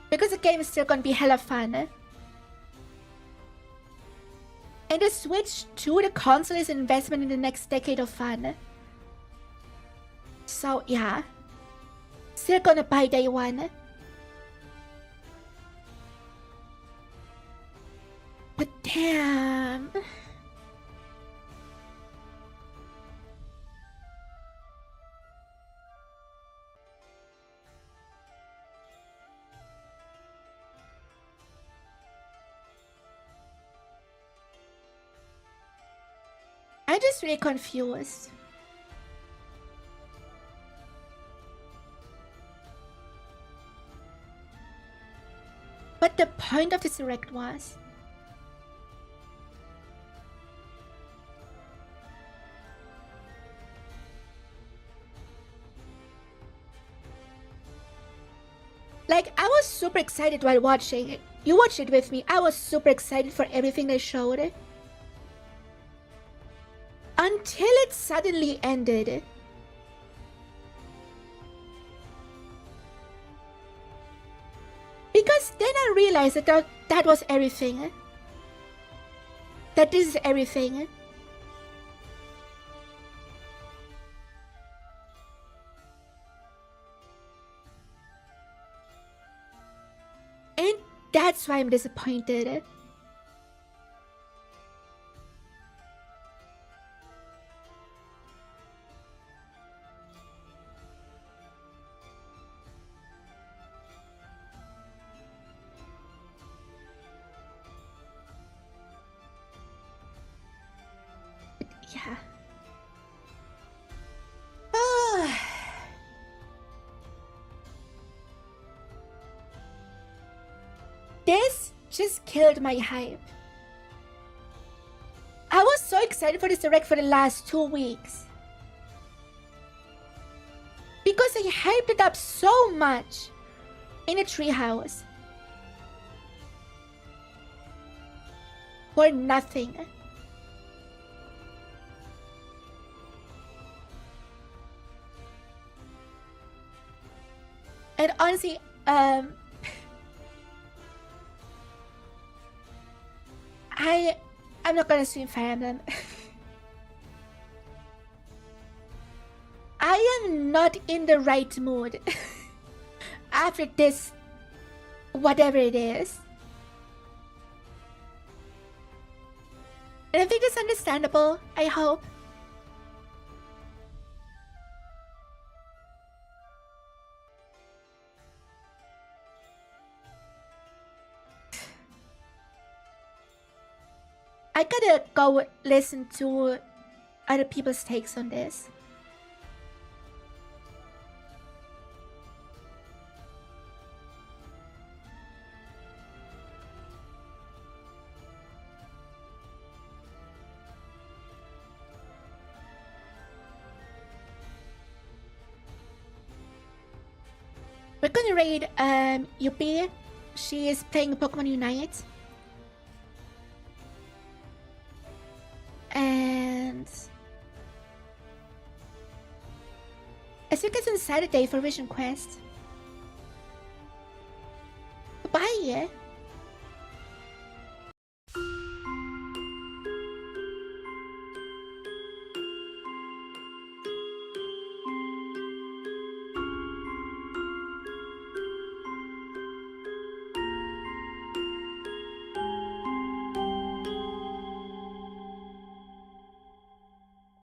Because the game is still gonna be hella fun. And the switch to the console is an investment in the next decade of fun. So yeah, still gonna buy day one. But damn. I'm just really confused. What the point of this direct was. Like, I was super excited while watching it. You watched it with me. I was super excited for everything they showed. Until it suddenly ended. Because then I realized that was everything. That this is everything. And that's why I'm disappointed. Yeah. This just killed my hype. I was so excited for this direct for the last 2 weeks. Because I hyped it up so much in a treehouse. For nothing. And honestly, I'm not gonna stream Fire Emblem. I am not in the right mood after this, whatever it is. And I think it's understandable, I hope. I gotta go listen to other people's takes on this. We're gonna raid 𝗩𝗶𝗱𝗲𝗏. She is playing Pokemon Unite. And I think it's on Saturday for Vision Quest.